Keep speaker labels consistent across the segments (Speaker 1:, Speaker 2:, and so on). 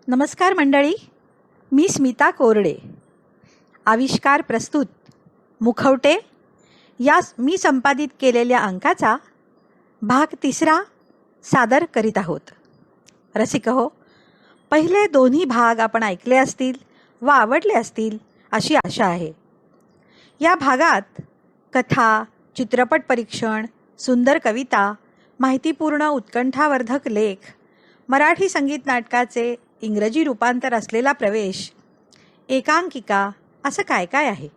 Speaker 1: नमस्कार मंडळी, मी स्मिता कोरडे. आविष्कार प्रस्तुत मुखवटे या मी संपादित केलेल्या अंकाचा भाग 3 सादर करीत आहोत. रसिक हो, पहिले दोन्ही भाग आपण ऐकले असतील व आवडले असतील अशी आशा आहे. या भागात कथा, चित्रपट परीक्षण, सुंदर कविता, माहितीपूर्ण उत्कंठावर्धक लेख, मराठी संगीत नाटकाचे इंग्रजी रूपांतर असलेला प्रवेश, एकांकिका असं काय काय आहे.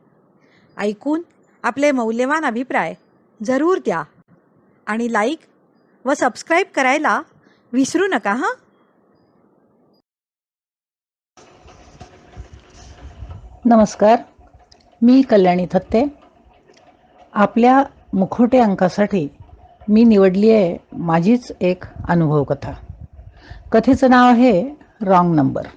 Speaker 1: ऐकून आपले मौल्यवान अभिप्राय जरूर द्या आणि लाईक व सबस्क्राईब करायला विसरू नका हां.
Speaker 2: नमस्कार, मी कल्याणी थत्ते. आपल्या मुखवटे अंकासाठी मी निवडली आहे माझीच एक अनुभव कथा. कथेचं नाव आहे रॉंग नंबर.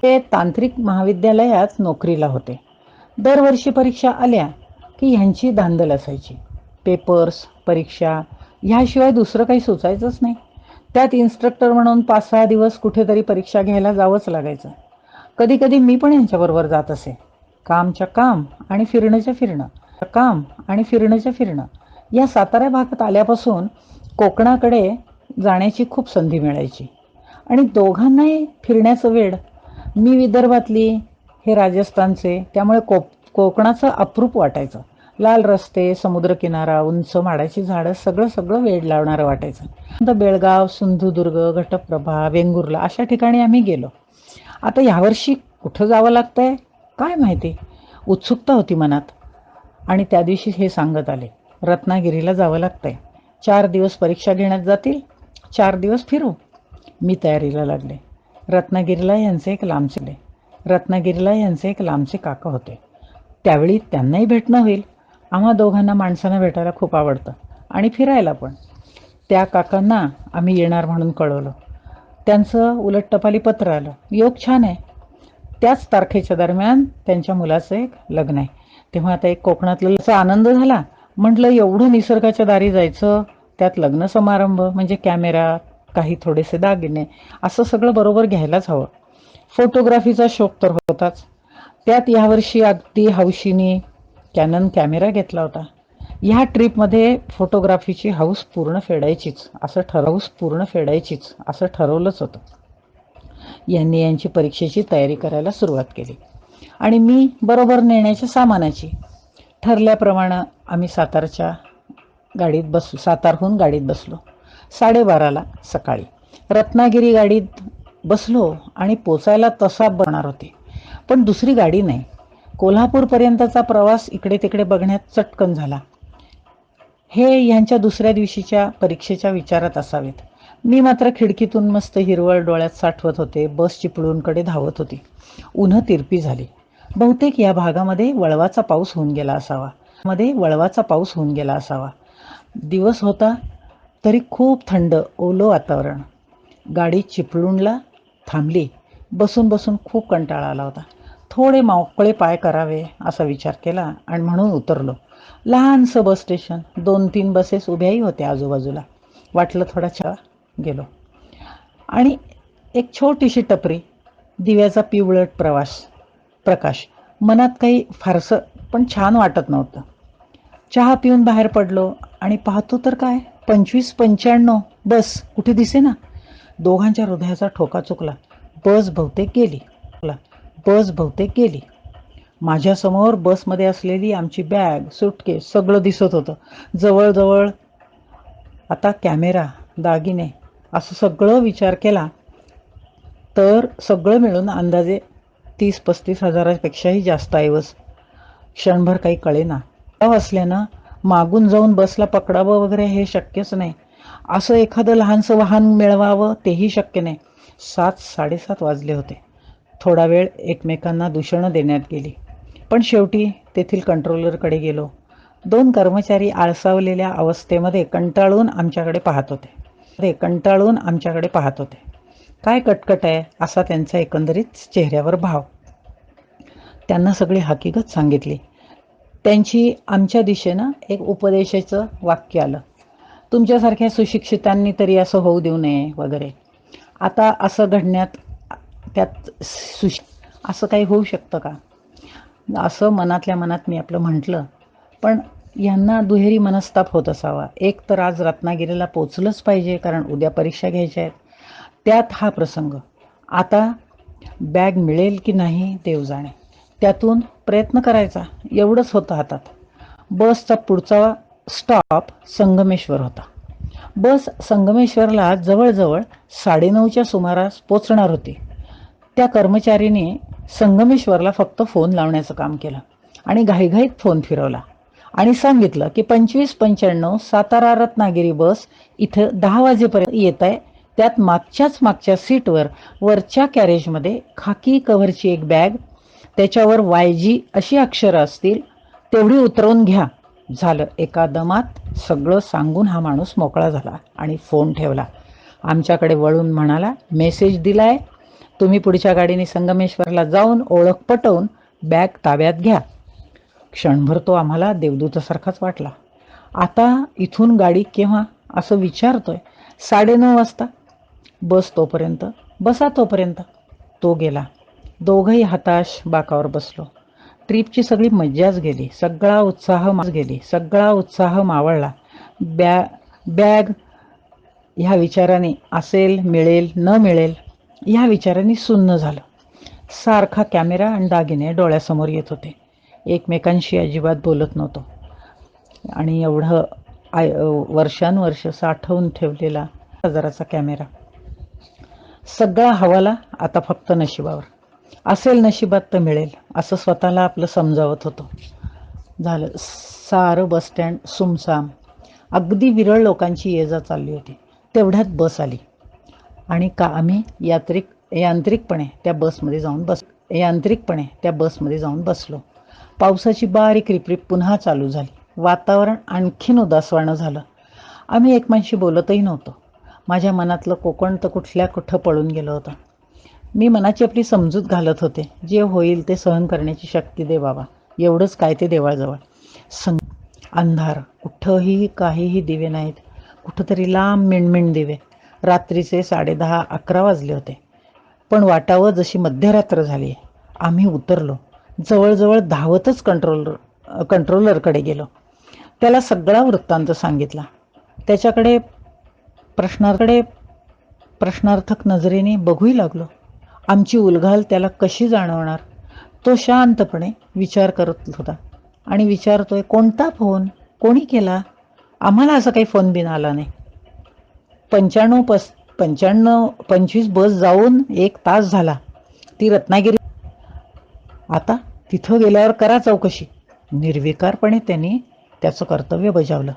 Speaker 2: ते तांत्रिक महाविद्यालयात नोकरीला होते. दरवर्षी परीक्षा आल्या की ह्यांची धांदल असायची. पेपर्स, परीक्षा ह्याशिवाय दुसरं काही सुचायचंच नाही. त्यात इन्स्ट्रक्टर म्हणून 5-6 दिवस कुठेतरी परीक्षा घ्यायला जावंच लागायचं. कधी कधी मी पण यांच्याबरोबर जात असे. कामच्या काम आणि फिरणंच्या फिरणं, काम आणि फिरणंच्या फिरणं. या सातारा भागात आल्यापासून कोकणाकडे जाण्याची खूप संधी मिळायची आणि दोघांनाही फिरण्याचं वेड. मी विदर्भातली, हे राजस्थानचे, त्यामुळे कोकणाचं अप्रूप वाटायचं. लाल रस्ते, समुद्रकिनारा, उंच माडाची झाडं, सगळं वेड लावणारं वाटायचं. बेळगाव, सिंधुदुर्ग, घटप्रभा, वेंगुर्ला अशा ठिकाणी आम्ही गेलो. आता यावर्षी कुठं जावं लागतंय काय माहिती, उत्सुकता होती मनात. आणि त्या दिवशी हे सांगत आले, रत्नागिरीला जावं लागतंय. 4 दिवस परीक्षा घेण्यात जातील, 4 दिवस फिरू. मी तयारीला लागले. रत्नागिरीला यांचे एक लांबचे काका होते. त्यावेळी त्यांनाही भेटणं होईल. आम्हा दोघांना माणसांना भेटायला खूप आवडतं आणि फिरायला पण. त्या काकांना आम्ही येणार म्हणून कळवलं. त्यांचं उलट टपाली पत्र आलं. योग छान आहे. त्याच तारखेच्या दरम्यान त्यांच्या मुलाचं एक लग्न आहे. तेव्हा आता एक कोकणातला आनंद झाला. म्हटलं एवढं निसर्गाच्या दारी जायचं, त्यात लग्न समारंभ म्हणजे कॅमेरा, काही थोडेसे दागिने, असं सगळं बरोबर घ्यायलाच हवं. फोटोग्राफीचा शौक तर होताच. त्यात यावर्षी अगदी हौशीने कॅनन कॅमेरा घेतला होता. ह्या ट्रिपमध्ये फोटोग्राफीची हौस पूर्ण फेडायचीच असं ठरवलंच होतं. यांनी यांची परीक्षेची तयारी करायला सुरुवात केली आणि मी बरोबर नेण्याच्या सामानाची. ठरल्याप्रमाणे आम्ही सातारहून गाडीत बसलो. 12:30ला सकाळी रत्नागिरी गाडीत बसलो आणि पोचायला तसा बनणार होते, पण दुसरी गाडी नाही. कोल्हापूरपर्यंतचा प्रवास इकडे तिकडे बघण्यात चटकन झाला. हे ह्यांच्या दुसऱ्या दिवशीच्या परीक्षेच्या विचारात असावेत. मी मात्र खिडकीतून मस्त हिरवळ डोळ्यात साठवत होते. बस चिपळूणकडे धावत होती. उन्ह तिरपी झाली. बहुतेक या भागामध्ये वळवाचा पाऊस होऊन गेला असावा. दिवस होता तरी खूप थंड ओलं वातावरण. गाडी चिपळूणला थांबली. बसून खूप कंटाळा आला होता. थोडे मोकळे पाय करावे असा विचार केला आणि म्हणून उतरलो. लहानसं बस स्टेशन, 2-3 बसेस उभ्याही होत्या आजूबाजूला. वाटलं थोडा चहा गेलो आणि एक छोटीशी टपरी, दिव्याचा पिवळट प्रकाश. मनात काही फारसं पण छान वाटत नव्हतं. चहा पिऊन बाहेर पडलो आणि पाहतो तर काय, 25-95 बस कुठे दिसेना. दोघांच्या हृदयाचा ठोका चुकला. बस बहुतेक गेली. माझ्यासमोर बसमध्ये असलेली आमची बॅग, सूटकेस सगळं दिसत होतं. जवळजवळ आता कॅमेरा, दागिने असं सगळं विचार केला तर सगळं मिळून अंदाजे 30-35 हजारापेक्षाही जास्त ऐवज. क्षणभर काही कळेना. असल्यानं मागून जाऊन बसला पकडावं वगैरे हे शक्यच नाही. असं एखादं लहानसं वाहन मिळवावं तेही शक्य नाही. 7-7:30 वाजले होते. थोडा वेळ एकमेकांना दूषणं देण्यात गेली, पण शेवटी तेथील कंट्रोलरकडे गेलो. 2 कर्मचारी आळसावलेल्या अवस्थेमध्ये कंटाळून आमच्याकडे पाहत होते. ते कंटाळून आमच्याकडे पाहत होते. काय कटकट आहे असा त्यांचा एकंदरीत चेहऱ्यावर भाव. त्यांना सगळी हकीकत सांगितली. त्यांची आमच्या दिशेनं एक उपदेशाचं वाक्य आलं. तुमच्यासारख्या सुशिक्षितांनी तरी असं होऊ देऊ नये वगैरे. आता असं घडण्यात त्यात असं काही होऊ शकतं का, असं मनातल्या मनात मी आपलं म्हटलं. पण यांना दुहेरी मनस्ताप होत असावा. एक तर आज रत्नागिरीला पोचलंच पाहिजे कारण उद्या परीक्षा घ्यायच्या आहेत, त्यात हा प्रसंग. आता बॅग मिळेल की नाही देव जाणे, त्यातून प्रयत्न करायचा एवढंच होतं हातात. बसचा पुढचा स्टॉप संगमेश्वर होता. बस संगमेश्वरला जवळजवळ 9:30च्या सुमारास पोचणार होती. त्या कर्मचारीने संगमेश्वरला फक्त फोन लावण्याचं काम केलं आणि घाईघाईत फोन फिरवला आणि सांगितलं की 2595 सातारा रत्नागिरी बस इथं 10 वाजेपर्यंत येत आहे. त्यात मागच्या सीटवर वरच्या कॅरेजमध्ये खाकी कव्हरची एक बॅग, त्याच्यावर YG अशी अक्षरं असतील तेवढी उतरवून घ्या. झालं. एका दमात सगळं सांगून हा माणूस मोकळा झाला आणि फोन ठेवला. आमच्याकडे वळून म्हणाला, मेसेज दिलाय, तुम्ही पुढच्या गाडीने संगमेश्वरला जाऊन ओळख पटवून बॅग ताब्यात घ्या. क्षणभर तो आम्हाला देवदूतासारखाच वाटला. आता इथून गाडी केव्हा असं विचारतोय. 9:30 वाजता. बस तोपर्यंत, बसा तोपर्यंत. तो गेला. दोघंही हताश बाकावर बसलो. ट्रीपची सगळी मज्जाच गेली. सगळा उत्साह मावळला. बॅग ह्या विचाराने, असेल, मिळेल, न मिळेल ह्या विचाराने सुन्न झालं. सारखा कॅमेरा आणि दागिने डोळ्यासमोर येत होते. एकमेकांशी अजिबात बोलत नव्हतो. आणि एवढं वर्षानुवर्ष साठवून ठेवलेला हजाराचा कॅमेरा सगळा हवाला आता फक्त नशिबावर. असेल नशिबात तर मिळेल असं स्वतःला आपलं समजावत होतो. झालं. सारं बसस्टँड सुमसाम. अगदी विरळ लोकांची ये जा चालली होती. तेवढ्यात बस आली आणि आम्ही यांत्रिकपणे त्या बसमध्ये जाऊन बसलो. पावसाची बारीक रिपरिप पुन्हा चालू झाली. वातावरण आणखीन उदासवाणं झालं. आम्ही एकमेकांशी बोलतही नव्हतो. माझ्या मनातलं कोकण तर कुठं पळून गेलं होतं. मी मनाची आपली समजूत घालत होते. जे होईल ते सहन करण्याची शक्ती दे बाबा, एवढंच काय ते देवाजवळ. अंधार, कुठंही काहीही दिवे नाहीत. कुठंतरी लांब मिणमिण दिवे. रात्रीचे 10:30-11 वाजले होते. पण वाटावं जशी मध्यरात्र झाली. आम्ही उतरलो. जवळजवळ धावतच कंट्रोलरकडे गेलो. त्याला सगळा वृत्तांत सांगितला. त्याच्याकडे प्रश्नार्थक नजरेने बघूही लागलो. आमची उलघाल त्याला कशी जाणवणार. तो शांतपणे विचार करत होता आणि विचारतोय, कोणता फोन, कोणी केला. आम्हाला असा काही फोन बिन आला नाही. 25 बस जाऊन 1 तास झाला. ती रत्नागिरी. आता तिथं गेल्यावर करा चौकशी. निर्विकारपणे त्यांनी त्याचं कर्तव्य बजावलं.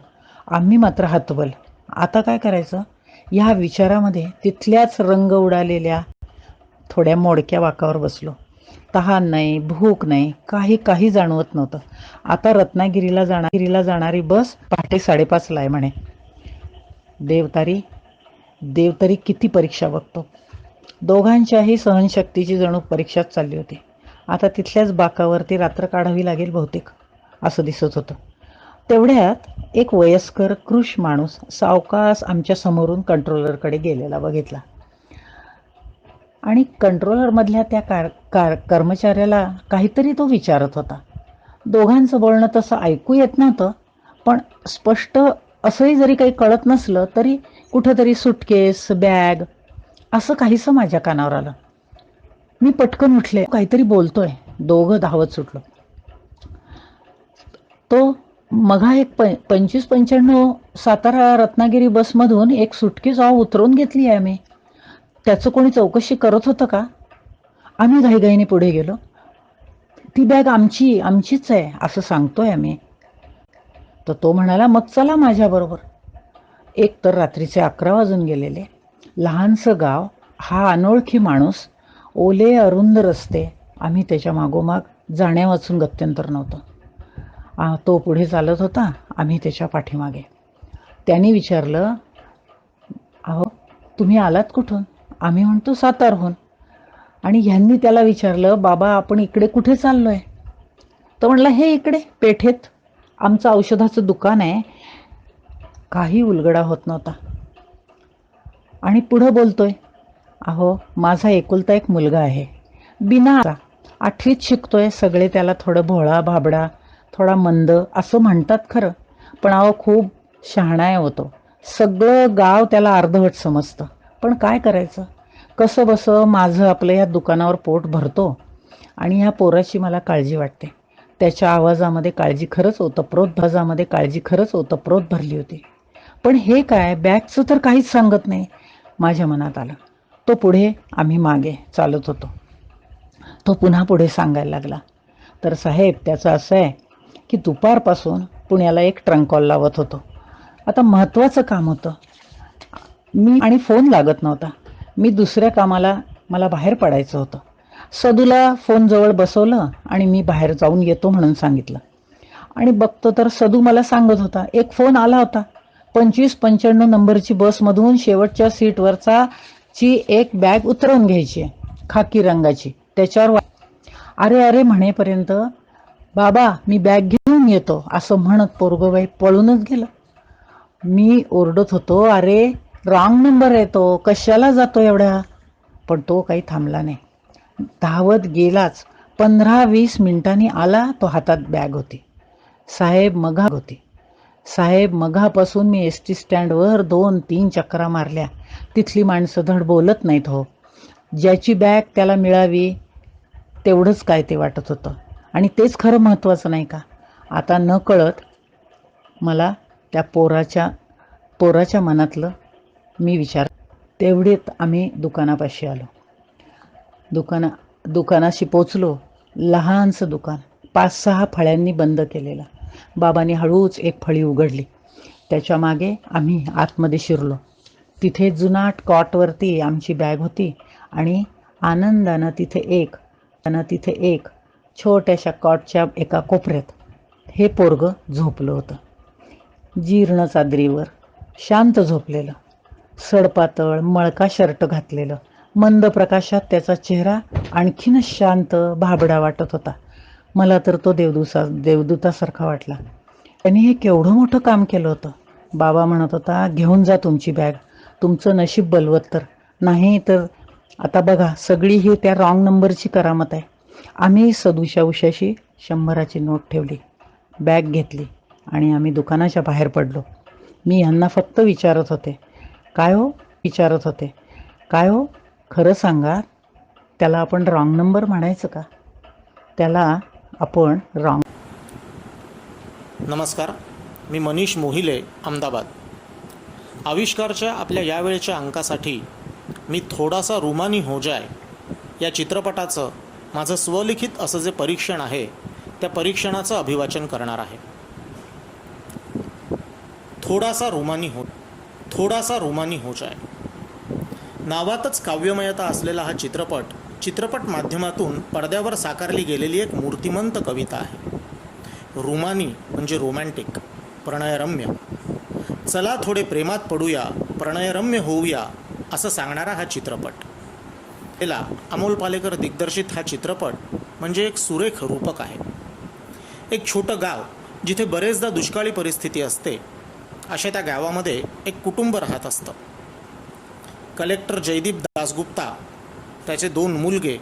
Speaker 2: आम्ही मात्र हतबल. आता काय करायचं ह्या विचारामध्ये तिथल्याच रंग उडालेल्या थोड्या मोडक्या वाकावर बसलो. तहान नाही, भूक नाही, काही जाणवत नव्हतं. आता रत्नागिरीला जाणारी बस पहाटे 5:30ला आहे म्हणे. देवतरी किती परीक्षा बघतो. दोघांच्याही सहनशक्तीची जणू परीक्षाच चालली होती. आता तिथल्याच बाकावरती रात्र काढावी लागेल बहुतेक असं दिसत होतं. तेवढ्यात एक वयस्कर कृश माणूस सावकाश आमच्या समोरून कंट्रोलरकडे गेलेला बघितला आणि कंट्रोलरमधल्या त्या कर्मचाऱ्याला काहीतरी तो विचारत होता. दोघांचं बोलणं तसं ऐकू येत नव्हतं, पण स्पष्ट असंही जरी काही कळत नसलं तरी कुठंतरी सुटकेस, बॅग असं काहीसं माझ्या कानावर आलं. मी पटकन उठले. काहीतरी बोलतोय. दोघं धावत सुटलो. तो मघा एक 2595 सातारा रत्नागिरी बसमधून एक सुटकेस उतरवून घेतली आहे आम्ही. त्याचं कोणी चौकशी करत होतं का. आम्ही घाईघाईने पुढे गेलो. ती बॅग आमचीच आहे असं सांगतोय आम्ही. तर तो म्हणाला, मग चला माझ्याबरोबर. एक तर रात्रीचे 11 वाजून गेलेले. लहानसं गाव, हा अनोळखी माणूस, ओले अरुंद रस्ते. आम्ही त्याच्या मागोमाग जाण्या वाचून गत्यंतर नव्हतं. तो पुढे चालत होता, आम्ही त्याच्या पाठीमागे. त्याने विचारलं, तुम्ही आलात कुठून? आम्ही म्हणतो सातारहून. आणि ह्यांनी त्याला विचारलं, बाबा आपण इकडे कुठे चाललोय? तो म्हणला, हे इकडे पेठेत आमचं औषधाचं दुकान आहे. काही उलगडा होत नव्हता. आणि पुढं बोलतोय, अहो माझा एकुलता एक मुलगा आहे, बिना 8वीत शिकतोय. सगळे त्याला थोडं भोळा भाबडा, थोडा मंद असं म्हणतात खरं, पण अहो खूप शहाणा होतो. सगळं गाव त्याला अर्धवट समजतं. पण काय करायचं, कसं बसं माझं आपलं या दुकानावर पोट भरतो. आणि ह्या पोराची मला काळजी वाटते. त्याच्या आवाजामध्ये काळजी खरंच ओतप्रोत भरली होती. पण हे काय, बॅगचं तर काहीच सांगत नाही. माझ्या मनात आलं. तो पुढे, आम्ही मागे चालत होतो. तो पुन्हा पुढे सांगायला लागला, तर साहेब त्याचं असं आहे की दुपारपासून पुण्याला एक ट्रंक कॉल लावत होतो. आता महत्त्वाचं काम होतं आणि फोन लागत नव्हता. मी दुसऱ्या कामाला मला बाहेर पडायचं होतं. सदूला फोन जवळ बसवलं आणि मी बाहेर जाऊन येतो म्हणून सांगितलं. आणि बघतो तर सदू मला सांगत होता, एक फोन आला होता, 2595 नंबरची बसमधून शेवटच्या सीटवरचा ची एक बॅग उतरवून घ्यायची आहे, खाकी रंगाची. त्याच्यावर अरे अरे म्हणेपर्यंत, बाबा मी बॅग घेऊन येतो असं म्हणत पोरगं पळूनच गेलं. मी ओरडत होतो, अरे रॉंग नंबर आहे तो, कशाला जातो एवढ्या? पण तो काही थांबला नाही, धावत गेलाच. 15-20 मिनिटांनी आला. तो हातात बॅग होती. साहेब मघापासून मी एस टी स्टँडवर 2-3 चक्रा मारल्या. तिथली माणसं धड बोलत नाहीत हो. ज्याची बॅग त्याला मिळावी तेवढंच काय ते वाटत होतं. आणि तेच खरं महत्त्वाचं नाही का? आता न कळत मला त्या पोराच्या मनातलं मी विचार. तेवढेत आम्ही दुकानापाशी आलो. दुकानाशी पोचलो. लहानसं दुकान, 5-6 फळ्यांनी बंद केलेलं. बाबांनी हळूच एक फळी उघडली. त्याच्या मागे आम्ही आतमध्ये शिरलो. तिथे जुनाट कॉटवरती आमची बॅग होती आणि आनंदानं तिथे एक छोट्याशा कॉटच्या एका कोपऱ्यात हे पोरगं झोपलं होतं. जीर्ण चादरीवर शांत झोपलेलं, सडपातळ मळका शर्ट घातलेलं. मंद प्रकाशात त्याचा चेहरा आणखीनच शांत भाबडा वाटत होता. मला तर तो देवदूतासारखा वाटला. त्यांनी हे केवढं मोठं काम केलं होतं. बाबा म्हणत होता, घेऊन जा तुमची बॅग, तुमचं नशीब बलवत तर नाही. तर आता बघा, सगळी ही त्या रॉंग नंबरची करामत आहे. आम्ही सदूच्या उशाशी 100ची नोट ठेवली, बॅग घेतली आणि आम्ही दुकानाच्या बाहेर पडलो. मी ह्यांना फक्त विचारत होते, काय हो खरं सांगा, त्याला आपण रॉंग नंबर म्हणायचं का?
Speaker 3: नमस्कार, मी मनीष मोहिले, अहमदाबाद. आविष्कारच्या आपल्या यावेळच्या अंकासाठी मी थोडासा रुमानी हो जाय या चित्रपटाचं माझं स्वलिखित असं जे परीक्षण आहे, त्या परीक्षणाचं अभिवाचन करणार आहे. थोडासा रुमानी हो जाय. नावातच काव्यमयता असलेला हा चित्रपट माध्यमातून पडद्यावर साकारली गेलेली एक मूर्तिमंत कविता आहे. रुमानी म्हणजे रोमॅन्टिक, प्रणयरम्य. चला थोडे प्रेमात पडूया, प्रणयरम्य होऊया असं सांगणारा हा चित्रपट. त्याला अमोल पालेकर दिग्दर्शित हा चित्रपट म्हणजे एक सुरेख रूपक आहे. एक छोटं गाव जिथे बरेचदा दुष्काळी परिस्थिती असते, अशा त्या गावामध्ये एक कुटुंब राहत असतं. कलेक्टर जयदीप दासगुप्ता, त्याचे 2 मुलगे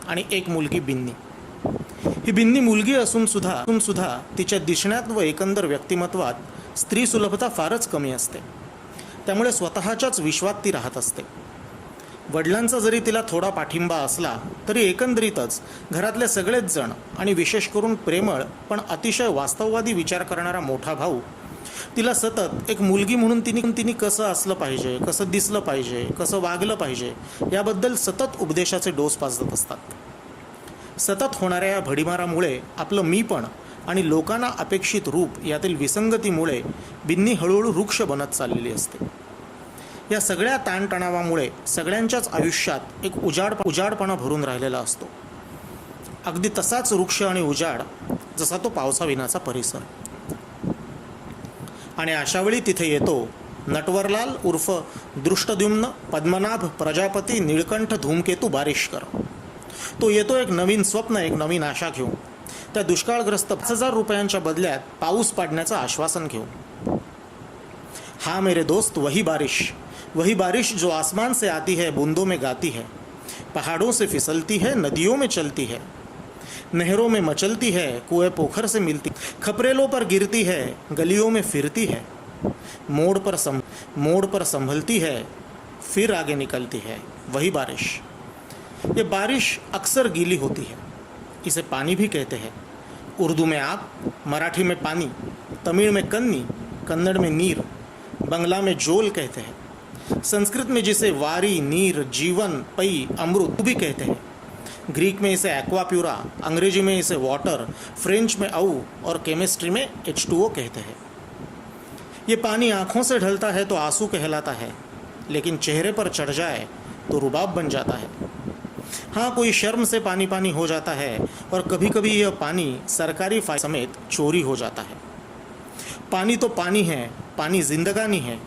Speaker 3: आणि एक मुलगी बिन्नी. ही बिन्नी मुलगी असून सुद्धा तिच्या दिसण्यात व एकंदर व्यक्तिमत्वात स्त्री सुलभता फारच कमी असते. त्यामुळे स्वतःच्याच विश्वात ती राहत असते. वडिलांचा जरी तिला थोडा पाठिंबा असला तरी एकंदरीतच घरातले सगळेच जण आणि विशेष करून प्रेमळ पण अतिशय वास्तववादी विचार करणारा मोठा भाऊ तिला सतत एक मुलगी म्हणून तिने कसं असलं पाहिजे, कसं दिसलं पाहिजे, कसं वागलं पाहिजे याबद्दल सतत उपदेशाचे डोस पाजत असतात. सतत होणाऱ्या या भडीमारामुळे आपलं मीपण आणि लोकांना अपेक्षित रूप यातील विसंगतीमुळे बिन्नी हळूहळू वृक्ष बनत चाललेली असते. या सगळ्या ताणतणावामुळे सगळ्यांच्याच आयुष्यात एक उजाडपणा भरून राहिलेला असतो. अगदी तसाच वृक्ष आणि उजाड जसा तो पावसाविनाचा परिसर. आणि अशावेळी तिथे येतो नटवरलाल उर्फ दृष्टद्युम्न पद्मनाभ प्रजापती निळकंठ धूमकेतू बारिशकर. तो येतो एक नवीन स्वप्न, एक नवीन आशा घेऊन. त्या दुष्काळग्रस्त 5,000 रुपयांच्या बदल्यात पाऊस पाडण्याचं आश्वासन घेऊन. हाँ मेरे दोस्त, वही बारिश जो आसमान से आती है, बूंदों में गाती है, पहाड़ों से फिसलती है, नदियों में चलती है, नहरों में मचलती है, कुएं पोखर से मिलती, खपरेलों पर गिरती है, गलियों में फिरती है, मोड़ पर संभलती है, फिर आगे निकलती है. वही बारिश. ये बारिश अक्सर गीली होती है. इसे पानी भी कहते हैं. उर्दू में आप, मराठी में पानी, तमिल में कन्नी, कन्नड़ में नीर, बंगला में जोल कहते हैं. संस्कृत में जिसे वारी, नीर, जीवन, पई, अमृत भी कहते हैं. ग्रीक में इसे एक्वाप्यूरा, अंग्रेजी में इसे वाटर, फ्रेंच में औ और केमिस्ट्री में H2O कहते हैं. ये पानी आँखों से ढलता है तो आंसू कहलाता है, लेकिन चेहरे पर चढ़ जाए तो रुबाब बन जाता है. हाँ, कोई शर्म से पानी पानी हो जाता है और कभी कभी यह पानी सरकारी फायदे समेत चोरी हो जाता है. पानी तो पानी है, पानी जिंदगानी है.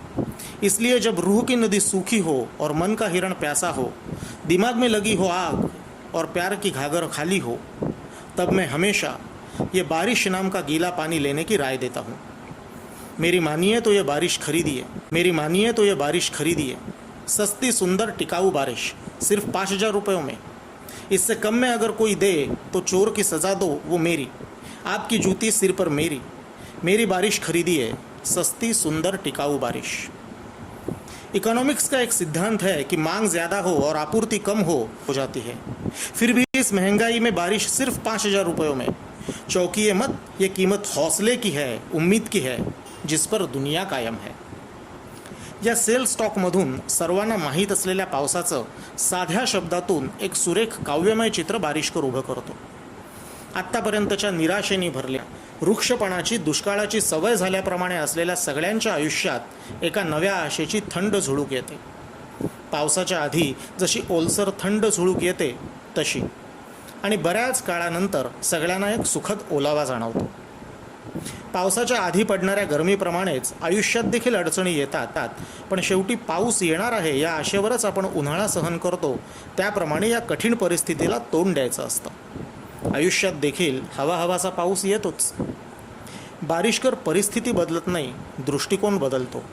Speaker 3: इसलिए जब रूह की नदी सूखी हो और मन का हिरण प्यासा हो, दिमाग में लगी हो आग और प्यार की घाघर खाली हो, तब मैं हमेशा ये बारिश नाम का गीला पानी लेने की राय देता हूँ. मेरी मानिए तो ये बारिश खरीदिए. सस्ती, सुंदर, टिकाऊ बारिश सिर्फ 5,000 रुपयों में. इससे कम में अगर कोई दे तो चोर की सज़ा दो, वो मेरी. आपकी जूती सिर पर मेरी बारिश खरीदिए. सस्ती, सुंदर, टिकाऊ बारिश. इकोनॉमिक्स का एक सिद्धांत है कि मांग ज़्यादा हो और आपूर्ति कम हो जाती है. फिर भी इस महंगाई में बारिश सिर्फ 5,000 रुपयों में. चौंकिए मत, ये कीमत हौसले की है, उम्मीद की है, जिस पर दुनिया कायम है. या सेल स्टॉकमधून सर्वांना माहीत असलेल्या पावसाचं साध्या शब्दातून एक सुरेख काव्यमय चित्र बारिशकर उभं करतो. आत्तापर्यंतच्या निराशेने भरल्या, वृक्षपणाची, दुष्काळाची सवय झाल्याप्रमाणे असलेल्या सगळ्यांच्या आयुष्यात एका नव्या आशेची थंड झुळूक येते. पावसाच्या आधी जशी ओलसर थंड झुळूक येते तशी. आणि बऱ्याच काळानंतर सगळ्यांना एक सुखद ओलावा जाणवतो. पावसाच्या आधी पडणाऱ्या गरमीप्रमाणेच आयुष्यात देखील अडचणी येतात, पण शेवटी पाऊस येणार आहे या आशेवरच आपण उन्हाळा सहन करतो. त्याप्रमाणे या कठीण परिस्थितीला तोंड द्यायचं असतं. आयुष्यात देखील हवाचा पाऊस येतोच. बारिशकर परिस्थिती बदलत नाही, दृष्टिकोन बदलतो.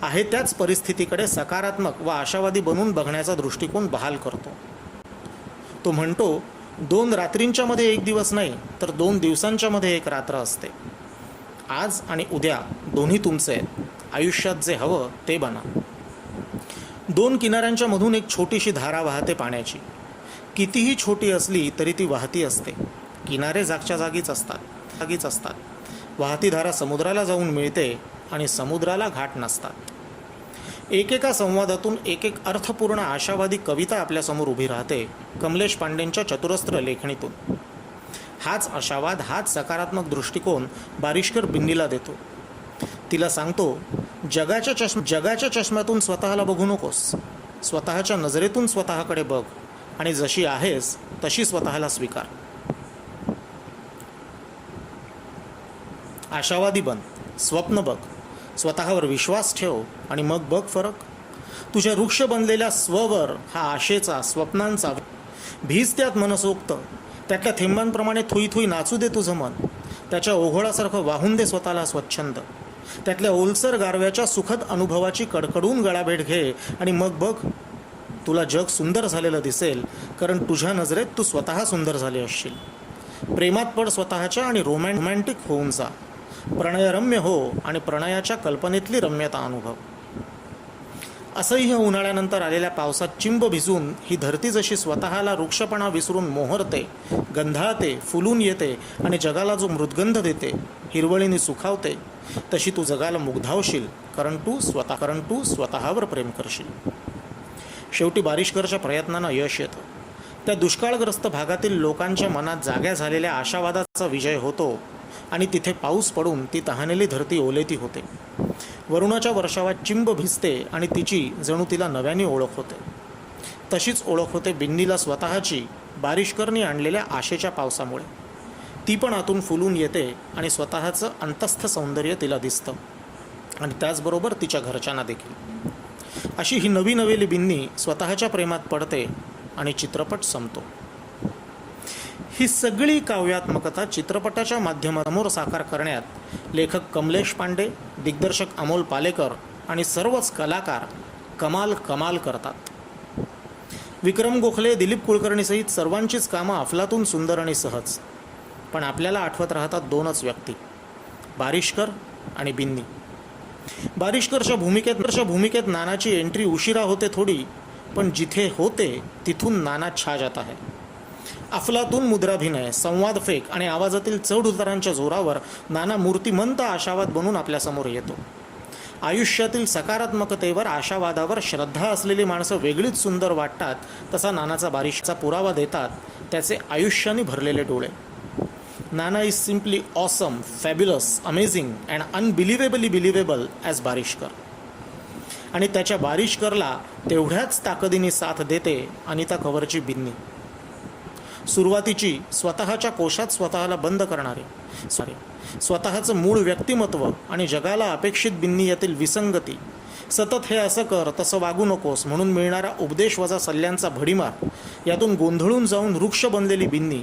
Speaker 3: आहे त्याच परिस्थितीकडे सकारात्मक व आशावादी बनून बघण्याचा दृष्टिकोन बहाल करतो. तो म्हणतो, 2 रात्रींच्या मध्ये एक दिवस नाही, तर 2 दिवसांच्या मध्ये एक रात्र असते. आज आणि उद्या दोन्ही तुमचे आहेत. आयुष्यात जे हवं ते बना. 2 किनाऱ्यांच्या मधून एक छोटीशी धारा वाहते पाण्याची. कितीही छोटी असली तरी ती वाहती असते. किनारे जागच्या जागीच असतात. वाहती धारा समुद्राला जाऊन मिळते आणि समुद्राला घाट नसतात. एकेका संवादातून एक अर्थपूर्ण आशावादी कविता आपल्यासमोर उभी राहते, कमलेश पांडेंच्या चतुरस्त्र लेखणीतून. हाच आशावाद, हाच सकारात्मक दृष्टिकोन बारिशकर बिन्नीला देतो. तिला सांगतो, जगाच्या चष्म्यातून स्वतःला बघू नकोस. स्वतःच्या नजरेतून स्वतःकडे बघ आणि जशी आहेस तशी स्वतःला स्वीकार. आशावादी बन, स्वप्न बघ, स्वतःवर विश्वास ठेव आणि मग बघ फरक. तुझ्या वृक्ष बनलेल्या स्ववर हा आशेचा, स्वप्नांचा भीज त्यात मनसोक्त. त्यातल्या थेंबांप्रमाणे थुई थुई नाचू दे तुझं मन. त्याच्या ओघळासारखं वाहून दे स्वतःला स्वच्छंद. त्यातल्या ओलसर गारव्याच्या सुखद अनुभवाची कडकडून गळाभेट घे आणि मग बघ, तुला जग सुंदर झालेलं दिसेल, कारण तुझ्या नजरेत तू स्वतः सुंदर झाले असशील. प्रेमात पड स्वतःच्या आणि रोमॅन्टिक होऊन जा. प्रणयरम्य हो आणि प्रणयाच्या कल्पनेतली रम्यता अनुभव. असह्य उन्हाळ्यानंतर आलेल्या पावसात चिंब भिजून ही धरती जशी स्वतःला वृक्षपणा विसरून मोहरते, गंधाळते, फुलून येते आणि जगाला जो मृदगंध देते, हिरवळीने सुखावते, तशी तू जगाला मुग्धावशील, कारण तू स्वतःवर प्रेम करशील. शेवटी बारिशकरच्या प्रयत्नांना यश येतं. त्या दुष्काळग्रस्त भागातील लोकांच्या मनात जाग्या झालेल्या आशावादाचा विजय होतो आणि तिथे पाऊस पडून ती तहानेली धरती ओलेती होते. वरुणाच्या वर्षावात चिंब भिजते आणि तिची जणू तिला नव्याने ओळख होते. तशीच ओळख होते बिन्नीला स्वतःची, बारिशकरनी आणलेल्या आशेच्या पावसामुळे. ती पण आतून फुलून येते आणि स्वतःचं अंतस्थ सौंदर्य तिला दिसतं. आणि त्याचबरोबर तिच्या घरच्यांना देखील. अशी ही नवी नवेली बिन्नी स्वतःच्या प्रेमात पडते आणि चित्रपट संपतो. ही सगळी काव्यात्मकता चित्रपटाच्या माध्यमासमोर साकार करण्यात लेखक कमलेश पांडे, दिग्दर्शक अमोल पालेकर आणि सर्वच कलाकार कमाल करतात. विक्रम गोखले, दिलीप कुलकर्णीसहित सर्वांचीच कामं अफलातून सुंदर आणि सहज. पण आपल्याला आठवत राहतात दोनच व्यक्ती, बारिशकर आणि बिन्नी. बारिशकरच्या भूमिकेत नानाची एंट्री उशिरा होते थोडी, पण जिथे होते तिथून नाना छा जाता है. अफलातून मुद्राभिनय, संवाद फेक आणि आवाजातील चढ उतारांच्या जोरावर नाना मूर्तिमंत आशावाद बनून आपल्यासमोर येतो. आयुष्यातील सकारात्मकतेवर, आशावादावर श्रद्धा असलेली माणसं वेगळीच सुंदर वाटतात, तसा नानाचा बारिशचा पुरावा देतात त्याचे आयुष्याने भरलेले डोळे. Nana is simply awesome, fabulous, amazing and unbelievably believable as Barishkar. आणि त्याच्या बारिशकरला तेवढ्याच ताकदीने साथ देते अनिता कवरची बिन्नी. सुरुवातीची स्वतःच्या कोशात स्वतःला बंद करणारी, स्वतःचं मूळ व्यक्तिमत्व आणि जगाला अपेक्षित बिन्नी यातील विसंगती, सतत हे असं कर तसं वागू नकोस म्हणून मिळणारा उपदेश वजा सल्ल्यांचा भडीमार, यातून गोंधळून जाऊन वृक्ष बनलेली बिन्नी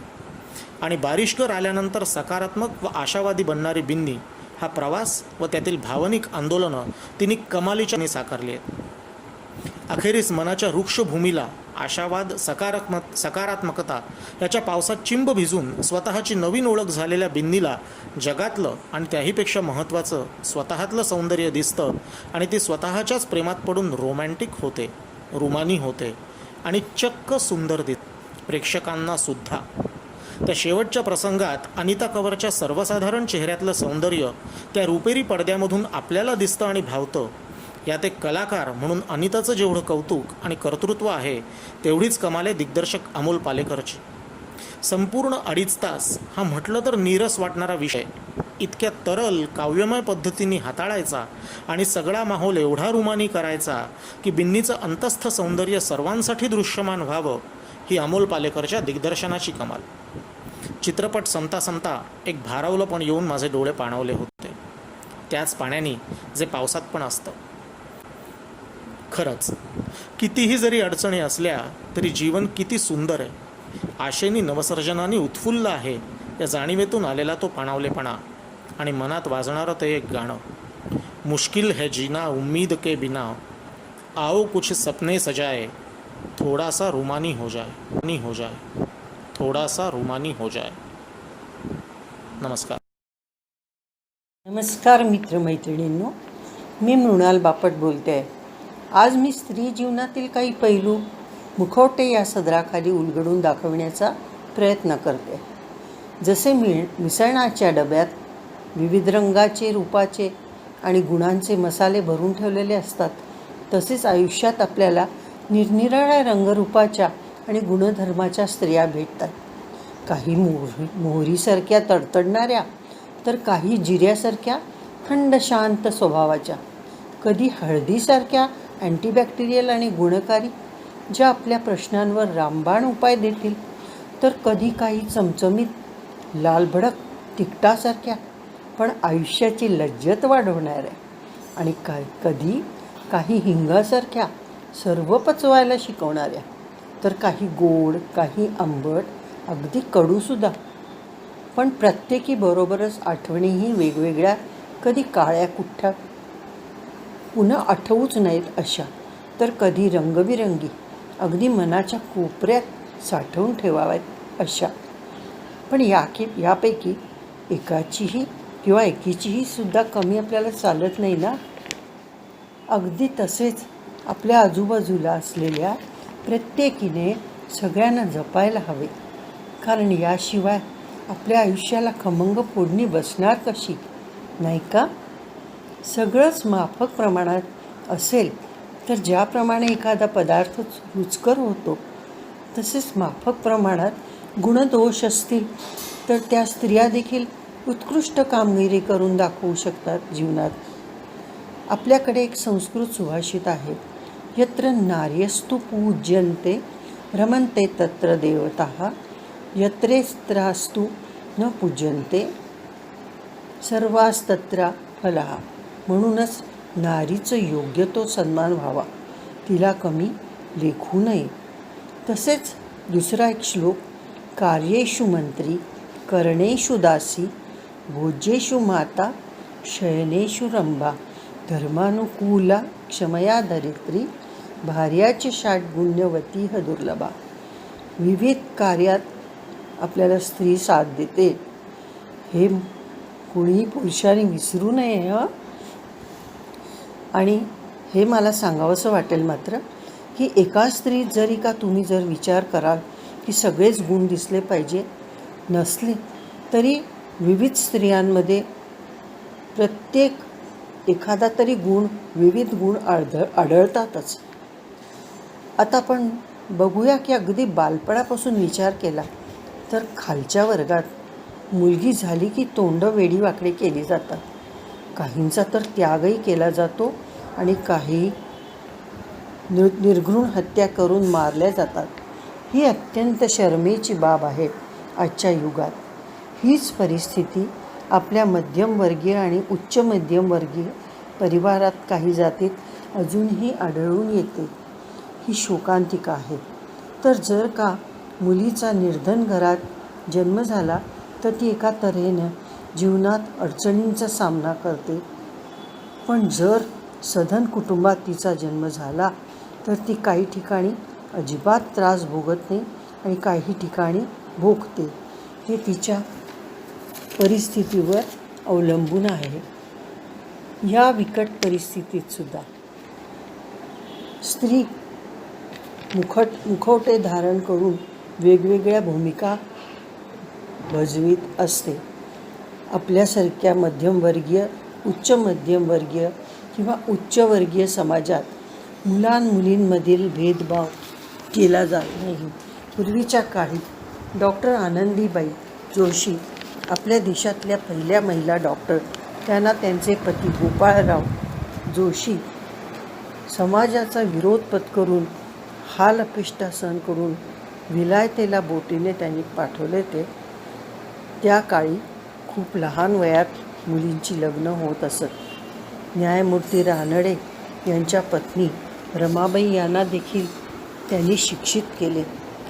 Speaker 3: आणि बारिशकर आल्यानंतर सकारात्मक व आशावादी बनणारी बिन्नी, हा प्रवास व त्यातील भावनिक आंदोलनं तिने कमालीच्या साकारली आहेत. अखेरीस मनाच्या वृक्षभूमीला आशावाद, सकारात्मकता याच्या पावसात चिंब भिजून स्वतःची नवीन ओळख झालेल्या बिन्नीला जगातलं आणि त्याहीपेक्षा महत्त्वाचं स्वतःतलं सौंदर्य दिसतं आणि ती स्वतःच्याच प्रेमात पडून रोमॅन्टिक होते, रुमानी होते आणि चक्क सुंदर दिसते प्रेक्षकांना सुद्धा. त्या शेवटच्या प्रसंगात अनिता कवरच्या सर्वसाधारण चेहऱ्यातलं सौंदर्य त्या रुपेरी पडद्यामधून आपल्याला दिसतं आणि भावतं. यात एक कलाकार म्हणून अनिताचं जेवढं कौतुक आणि कर्तृत्व आहे, तेवढीच कमाल आहे दिग्दर्शक अमोल पालेकरची. संपूर्ण 2.5 तास हा म्हटलं तर नीरस वाटणारा विषय इतक्या तरल काव्यमय पद्धतीने हाताळायचा आणि सगळा माहोल एवढा रुमानी करायचा की बिन्नीचं अंतस्थ सौंदर्य सर्वांसाठी दृश्यमान व्हावं, ही अमोल पालेकरच्या दिग्दर्शनाची कमाल. चित्रपट संपता एक भारावलं पण येऊन माझे डोळे पाणावले होते, त्याच पाण्याने जे पावसात पण असतं. खरंच कितीही जरी अडचणी असल्या तरी जीवन किती सुंदर आहे, आशेनी नवसर्जनाने उत्फुल्ल आहे, या जाणीवेतून आलेला तो पाणावलेपणा आणि मनात वाजणारं ते एक गाणं, मुश्किल है जीना उम्मीद के बिना, आओ कुछ सपने सजाए, थोड़ा सा रुमानी हो जाए, थोडासा रुमानी हो जाए. नमस्कार.
Speaker 4: नमस्कार मित्रमैत्रिणींनो, मी मृणाल बापट बोलते आहे. आज मी स्त्री जीवनातील काही पैलू मुखवटे या सदराखाली उलगडून दाखवण्याचा प्रयत्न करते. जसे मिसळणाच्या डब्यात विविध रंगाचे, रूपाचे आणि गुणांचे मसाले भरून ठेवलेले असतात, तसेच आयुष्यात आपल्याला निरनिराळ्या रंगरूपाच्या आणि गुणधर्माच्या स्त्रिया भेटतात. काही मोहरीसारख्या तडतडणाऱ्या, तर काही जिऱ्यासारख्या थंड शांत स्वभावाच्या, कधी हळदीसारख्या अँटीबॅक्टेरियल आणि गुणकारी, ज्या आपल्या प्रश्नांवर रामबाण उपाय देतील, तर कधी काही चमचमीत लालभडक तिखटासारख्या पण आयुष्याची लज्जत वाढवणाऱ्या, आणि कधी काही हिंगासारख्या सर्व पचवायला शिकवणाऱ्या, तर काही गोड, काही आंबट, अगदी कडूसुद्धा. पण प्रत्येकी बरोबरच आठवणीही वेगवेगळ्या, कधी काळ्या कुठ्ठ्या पुन्हा आठवूच नाहीत अशा, तर कधी रंगबिरंगी, अगदी मनाच्या कोपऱ्यात साठवून ठेवाव्यात अशा. पण यापैकी एकाचीही किंवा एकीचीही सुद्धा कमी आपल्याला चालत नाही ना. अगदी तसेच आपल्या आजूबाजूला असलेल्या प्रत्येकीने सगळ्यांना जपायला हवे, कारण याशिवाय आपल्या आयुष्याला खमंग फोडणी बसणार कशी, नाही का? सगळंच माफक प्रमाणात असेल तर ज्याप्रमाणे एखादा पदार्थ रुचकर होतो, तसेच माफक प्रमाणात गुणदोष असतील तर त्या स्त्रिया देखील उत्कृष्ट कामगिरी करून दाखवू शकतात जीवनात. आपल्याकडे एक संस्कृत सुभाषित आहे, यत्र नार्यस्तु पूज्यन्ते रमन्ते तत्र देवताः, यत्रेस्त्रास्तु न पूज्यन्ते सर्वास्तत्र फलः. म्हणूनच नारीचं योग्य तो सन्मान व्हावा, तिला कमी लेखू नये. तसेच दुसरा एक श्लोक, कार्येषु मंत्री करणेषु दासी भोज्येषु माता शयनेषु रंभा धर्मानुकूला क्षमया धरित्री भार्याचे षाट गुण्यवती ह दुर्लभा. विविध कार्यात आपल्याला स्त्री साथ देते, हे कुणीही पुरुषांनी विसरू नये हं. आणि हे मला सांगावंसं वाटेल मात्र की एका स्त्रीत जरी का तुम्ही जर विचार कराल की सगळेच गुण दिसले पाहिजे, नसले तरी विविध स्त्रियांमध्ये प्रत्येक एखादा तरी गुण, विविध गुण आढळतातच. आता आपण बघूया की अगदी बालपणापासून विचार केला तर खालच्या वर्गात मुलगी झाली की तोंड वेडी वाकडे केली जातात. काहींचा तर त्यागही केला जातो आणि काही निर्घृण हत्या करून मारल्या जातात. ही अत्यंत शरमेची बाब आहे आजच्या युगात. हीच परिस्थिती आपल्या मध्यमवर्गीय आणि उच्च मध्यमवर्गीय परिवारात काही जातीत अजूनही आढळून येते. ही शोकांतिका आहे. तर जर का मुलीचा निर्धन घरात जन्म झाला तर ती एका तऱ्हेनं जीवनात अडचणींचा सामना करते. पण जर सधन कुटुंबात तिचा जन्म झाला तर ती काही ठिकाणी अजिबात त्रास भोगत नाही आणि काही ठिकाणी भोगते. हे तिच्या परिस्थितीवर अवलंबून आहे. या बिकट परिस्थितीत सुद्धा स्त्री मुखवटे धारण करून वेगवेगळ्या भूमिका बजावीत असते. आपल्यासारख्या मध्यमवर्गीय, उच्च मध्यमवर्गीय किंवा उच्चवर्गीय समाजात मुलांमुलींमधील भेदभाव केला जात नाही. पूर्वीच्या काळी डॉक्टर आनंदीबाई जोशी आपल्या देशातल्या पहिल्या महिला डॉक्टर, त्यांना त्यांचे पती गोपाळराव जोशी समाजाचा विरोध पत्करून हाल अपेष्टा सहन करून विलायतेला बोटीने त्यांनी पाठवले. त्या काळी खूप लहान वयात मुलींची लग्न होत असत. न्यायमूर्ती रानडे यांच्या पत्नी रमाबाई यांना देखील त्यांनी शिक्षित केले.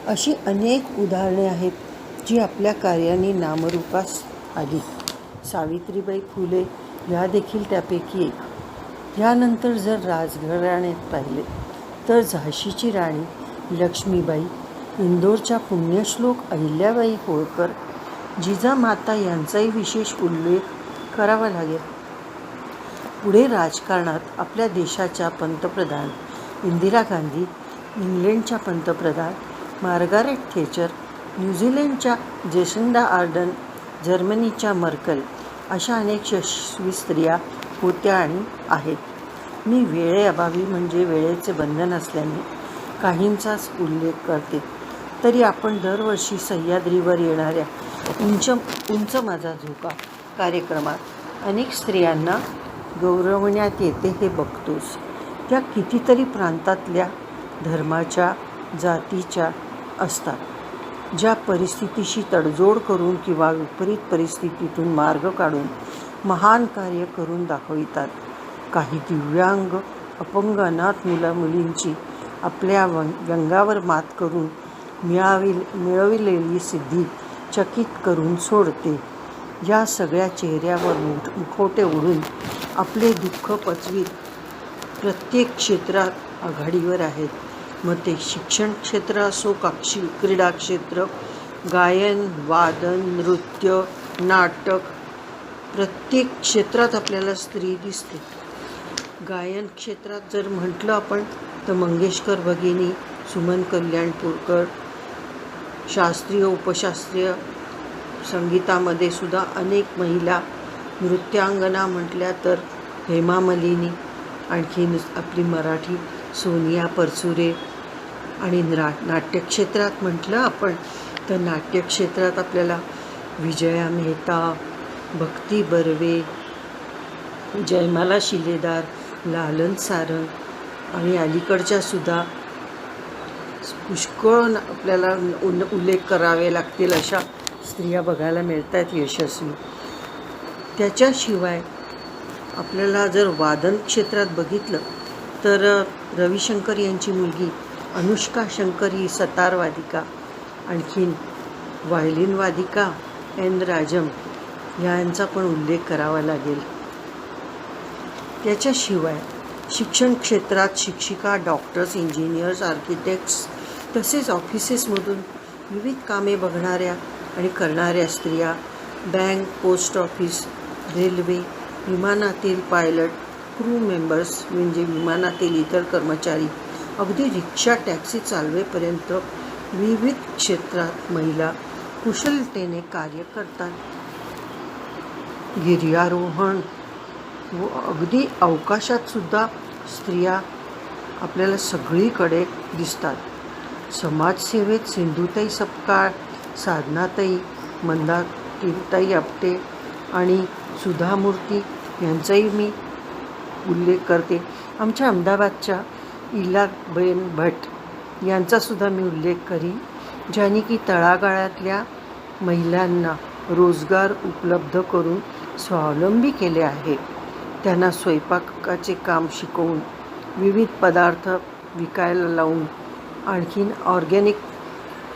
Speaker 4: अशी अनेक उदाहरणे आहेत जी आपल्या कार्याने नामरूपास आली. सावित्रीबाई फुले या देखील त्यापैकी एक. यानंतर जर राजघराण्यात पाहिले तर झाशीची राणी लक्ष्मीबाई, इंदोरच्या पुण्यश्लोक अहिल्याबाई होळकर, जिजामाता यांचाही विशेष उल्लेख करावा लागेल. पुढे राजकारणात आपल्या देशाच्या पंतप्रधान इंदिरा गांधी, इंग्लंडच्या पंतप्रधान मार्गारेट थेचर, न्यूझीलंडच्या जेसिंडा आर्डन, जर्मनीच्या मर्केल अशा अनेक यशस्वी स्त्रिया होत्या आणि आहेत. मी वेळेअभावी म्हणजे वेळेचे बंधन असल्याने काहींचाच उल्लेख करते. तरी आपण दरवर्षी सह्याद्रीवर येणाऱ्या उंच माझा झोका कार्यक्रमात अनेक स्त्रियांना गौरवण्यात येते हे बघतोच. त्या कितीतरी प्रांतातल्या, धर्माच्या, जातीच्या असतात, ज्या परिस्थितीशी तडजोड करून किंवा विपरीत परिस्थितीतून मार्ग काढून महान कार्य करून दाखवितात. काही दिव्यांग, अपंग, अनाथ मुलींची आपल्या व्यंगावर मात करून मिळविलेली सिद्धी चकित करून सोडते. या सगळ्या चेहऱ्यावर मुखवटे ओढून आपले दुःख पचवीत प्रत्येक क्षेत्रात आघाडीवर आहेत. मग ते शिक्षण क्षेत्र असो, क्रीडा क्षेत्र, गायन, वादन, नृत्य, नाटक, प्रत्येक क्षेत्रात आपल्याला स्त्री दिसते. गायन क्षेत्रात जर म्हटलं आपण तर मंगेशकर भगिनी, सुमन कल्याणपूरकर, शास्त्रीय उपशास्त्रीय संगीतामध्ये सुद्धा अनेक महिला. नृत्यांगना म्हटल्या तर हेमा मालिनी, आणखी आपली मराठी सोनिया परचुरे. आणि नाट्यक्षेत्रात म्हटलं आपण तर नाट्यक्षेत्रात आपल्याला विजया मेहता, भक्ती बर्वे, जयमाला शिलेदार, लालन सारंग आणि अलीकडच्या सुद्धा पुष्कळ आपल्याला उल्लेख करावे लागतील अशा स्त्रिया बघायला मिळत आहेत यशस्वी. त्याच्याशिवाय आपल्याला जर वादन क्षेत्रात बघितलं तर रविशंकर यांची मुलगी अनुष्का शंकर ही सतार वादिका, आणखीन व्हायलिन वादिका एन राजम यांचा पण उल्लेख करावा लागेल. त्याच्याशिवाय शिक्षण क्षेत्रात शिक्षिका, डॉक्टर्स, इंजिनियर्स, आर्किटेक्ट्स तसेच ऑफिसेसमधून विविध कामे बघणाऱ्या आणि करणाऱ्या स्त्रिया, बँक, पोस्ट ऑफिस, रेल्वे, विमानातील पायलट, क्रू मेंबर्स म्हणजे विमानातील इतर कर्मचारी, अगदी रिक्षा, टॅक्सी चालवेपर्यंत विविध क्षेत्रात महिला कुशलतेने कार्य करतात. गिर्यारोहण व अगदी अवकाशात सुद्धा स्त्रिया आपल्याला सगळीकडे दिसतात. समाजसेवेत सिंधुताई सपकाळ, साधनाताई, मंदाताई आपटे आणि सुधा मूर्ती यांचाही मी उल्लेख करते. आमच्या अहमदाबादच्या इलाबेन भट यांचासुद्धा मी उल्लेख करीन, ज्यांनी की तळागाळातल्या महिलांना रोजगार उपलब्ध करून स्वावलंबी केले आहे. त्यांना स्वयंपाकाचे काम शिकवून, विविध पदार्थ विकायला लावून, आणखीन ऑर्गॅनिक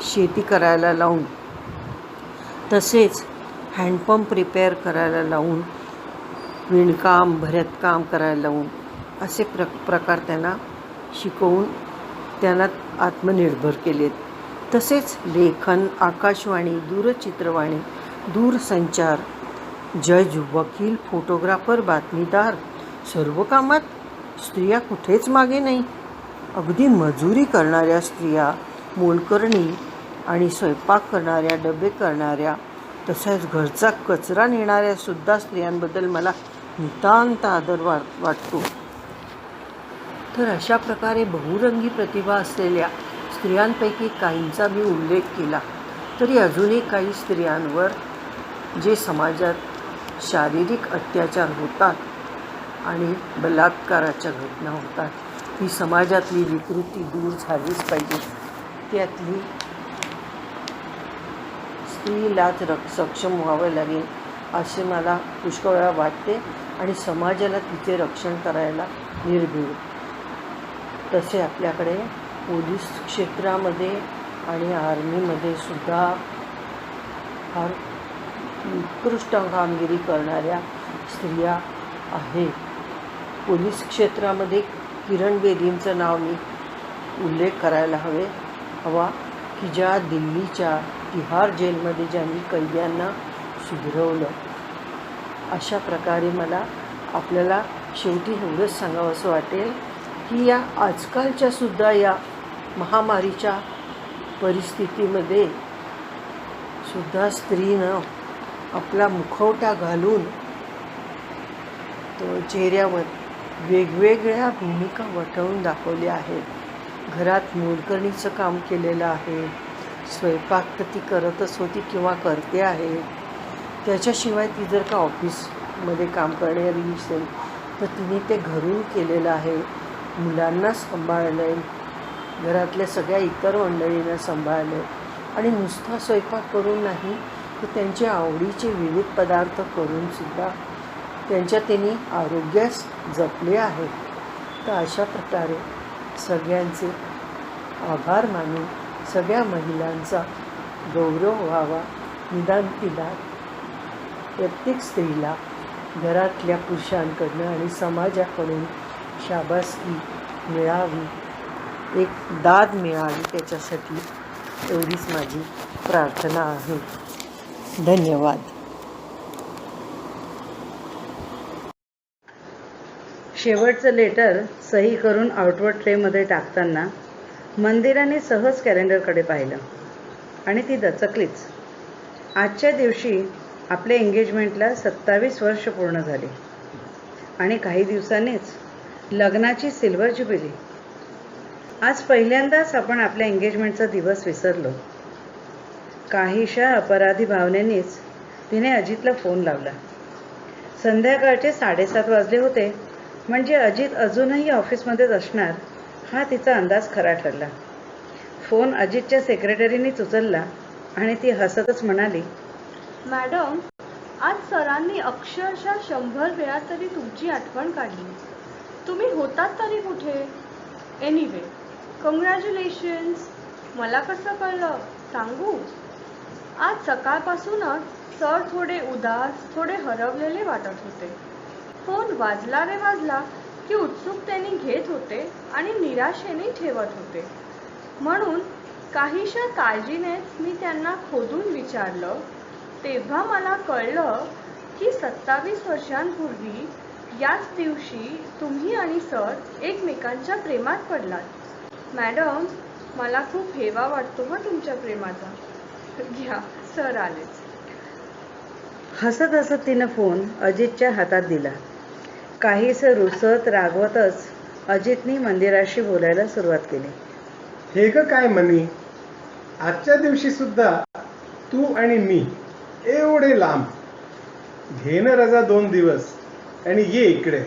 Speaker 4: शेती करायला लावून, तसेच हँडपंप रिपेअर करायला लावून, विणकाम, भरतकाम करायला लावून असे प्रकार त्यांना शिकवून त्यांना आत्मनिर्भर केलेत. तसेच लेखन, आकाशवाणी, दूरचित्रवाणी, दूरसंचार, जज, वकील, फोटोग्राफर, बातमीदार सर्व कामात स्त्रिया कुठेच मागे नाही. अगदी मजुरी करणाऱ्या स्त्रिया, मोलकरणी आणि स्वयंपाक करणाऱ्या, डबे करणाऱ्या, तसेच घरचा कचरा नेणाऱ्या सुद्धा स्त्रियांबद्दल मला नितांत आदर वाटतो. तर अशा प्रकारे बहुरंगी प्रतिभा असलेल्या स्त्रियांपैकी काहींचा मी उल्लेख केला, तरी अजूनही काही स्त्रियांवर जे समाजात शारीरिक अत्याचार होतात आणि बलात्काराच्या घटना होतात, ही समाजातली विकृती दूर झालीच पाहिजे. त्यातली स्त्रीलाच सक्षम व्हावं लागेल असे मला पुष्कळ वेळा वाटते आणि समाजाला तिचे रक्षण करायला निर्भीड. तसे आपल्याकडे पोलीस क्षेत्रामध्ये आणि आर्मीमध्ये सुद्धा फार उत्कृष्ट कामगिरी करणाऱ्या स्त्रिया आहेत. पोलीस क्षेत्रामध्ये किरण बेदींचं नाव मी उल्लेख करायला हवा की ज्या दिल्लीच्या तिहार जेलमध्ये ज्यांनी कैद्यांना सुधरवलं. अशा प्रकारे मला आपल्याला शेवटी एवढंच सांगावंसं वाटेल की या आजकालच्या सुद्धा या महामारीच्या परिस्थितीमध्ये सुद्धा स्त्रीनं आपला मुखवटा घालून चेहऱ्यावर वेगवेगळ्या भूमिका वठवून दाखवल्या आहेत. घरात मोलकरणीचं काम केलेलं आहे, स्वयंपाक तर ती करतच होती किंवा करते आहे. त्याच्याशिवाय ती जर का ऑफिसमध्ये काम करणारी असेल तर तिने ते घरून केलेलं आहे. मुलांना सांभाळलं, घरातल्या सगळ्या इतर मंडळींना सांभाळलं आणि नुसता स्वयंपाक करून नाही तर त्यांच्या आवडीचे विविध पदार्थ करूनसुद्धा त्यांच्या त्यांनी आरोग्यास जपले आहेत. तर अशा प्रकारे सगळ्यांचे आभार मानून सगळ्या महिलांचा गौरव व्हावा. निदान तिला प्रत्येक स्त्रीला घरातल्या पुरुषांकडून आणि समाजाकडून शाबासकी मिळावी, एक दाद मिळावी, त्याच्यासाठी एवढीच माझी प्रार्थना आहे. धन्यवाद.
Speaker 5: शेवटचं लेटर सही करून आउटवर्ड ट्रेमध्ये टाकताना मंदिराने सहज कॅलेंडरकडे पाहिलं आणि ती दचकलीच. आजच्या दिवशी आपल्या एंगेजमेंटला 27 वर्ष पूर्ण झाली आणि काही दिवसांनीच लग्नाची सिल्वर ज्युबिली. आज पहिल्यांदाच आपण आपल्या एंगेजमेंटचा दिवस विसरलो. काहीशा अपराधी भावनेनीच तिने अजितला फोन लावला. संध्याकाळचे 7:30 वाजले होते, म्हणजे अजित अजूनही ऑफिसमध्येच असणार हा तिचा अंदाज खरा ठरला. फोन अजितच्या सेक्रेटरीनेच उचलला आणि ती हसतच म्हणाली,
Speaker 6: मॅडम, आज सरांनी अक्षरशः 100 वेळा तरी तुमची आठवण काढली. तुम्ही होतात तरी कुठे? Anyway, congratulations. मला कसं कळलं सांगू? आज सकाळपासूनच सर थोडे उदास, थोडे हरवलेले वाटत होते. फोन वाजला रे वाजला की उत्सुकतेने घेत होते आणि निराशेने ठेवत होते. म्हणून काहीशा काळजीनेच मी त्यांना खोदून विचारलं. तेव्हा मला कळलं की 27 वर्षांपूर्वी याच दिवशी तुम्ही आणि सर एकमेकांच्या प्रेमात पडलात. मॅडम, मला खूप हेवा वाटतो हा तुमच्या प्रेमाचा. घ्या, सर आलेच.
Speaker 5: हसत हसत तिनं फोन अजितच्या हातात दिला. काहीसं रुसत रागवतच अजितनी मंदिराशी बोलायला सुरुवात केली.
Speaker 7: हे ग काय मनी, आजच्या दिवशी सुद्धा तू आणि मी एवढे लांब. घे न रजा 2 दिवस आणि ये इकडे.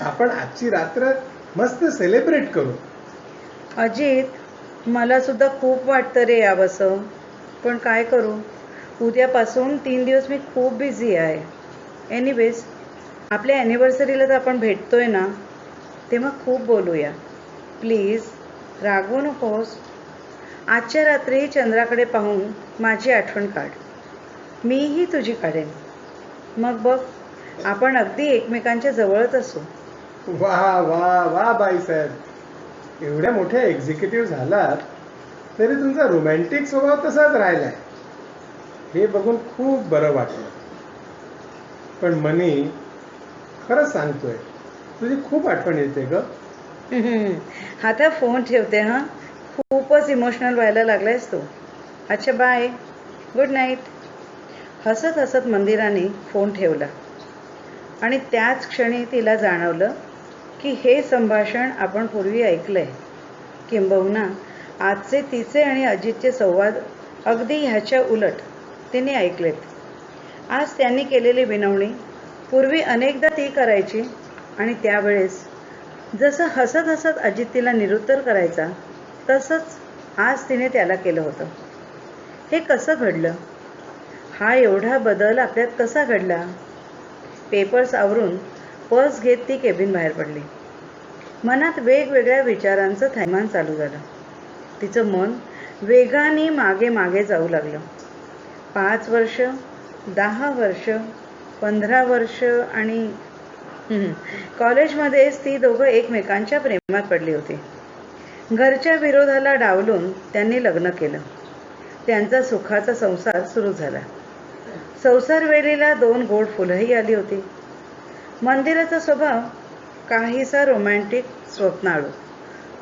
Speaker 7: आपण आजची रात्र मस्त सेलिब्रेट करू.
Speaker 5: अजित, मला सुद्धा खूप वाटतं रे यावंसं, पण काय करू? उद्यापासून 3 दिवस मी खूप बिझी आहे. एनिवेज, आपल्या ॲनिव्हर्सरीला तर आपण भेटतोय ना, तेव्हा खूप बोलूया. प्लीज रागवू नकोस. आजच्या रात्री चंद्राकडे पाहून माझी आठवण काढ. मीही तुझी काढेन. मग बघ, आपण अगदी एकमेकांच्या जवळच असू.
Speaker 7: वा वा वा बाईसाहेब, एवढ्या मोठ्या एक्झिक्युटिव्ह झालात तरी तुमचा रोमॅन्टिक स्वभाव तसाच राहिलाय. हे बघून खूप बरं वाटलं. पण मनी, खरंच सांगतोय, तुझी खूप आठवण येते ग.
Speaker 5: आता फोन ठेवते हां. खूपच इमोशनल व्हायला लागलायस तू. अच्छा, बाय, गुड नाईट. हसत हसत मंदिराने फोन ठेवला आणि त्याच क्षणी तिला जाणवलं की हे संभाषण आपण पूर्वी ऐकलंय. किंबहुना आजचे तिचे आणि अजितचे संवाद अगदी ह्याच्या उलट तिने ऐकलेत. आज त्यांनी केलेली विनवणी पूर्वी अनेकदा ती करायची आणि त्यावेळेस जसं हसत हसत अजित तिला निरुत्तर करायचा, तसंच आज तिने त्याला केलं होतं. हे कसं घडलं? हा एवढा बदल आपल्यात कसा घडला? पेपर्स आवरून पर्स घेत ती केबिन बाहेर पडली. मनात वेगवेगळ्या विचारांचं थैमान चालू झालं. तिचं मन वेगाने मागे मागे जाऊ लागलं. 5 वर्ष, 10 वर्ष, 15 वर्ष आणि कॉलेजमध्येच ती दोघं एकमेकांच्या प्रेमात पडली होती. घरच्या विरोधाला डावलून त्यांनी लग्न केलं. त्यांचा सुखाचा संसार सुरू झाला. संसार वेळेला 2 गोड फुलंही आली होती. मंदिराचा स्वभाव काहीसा रोमॅन्टिक, स्वप्नाळू,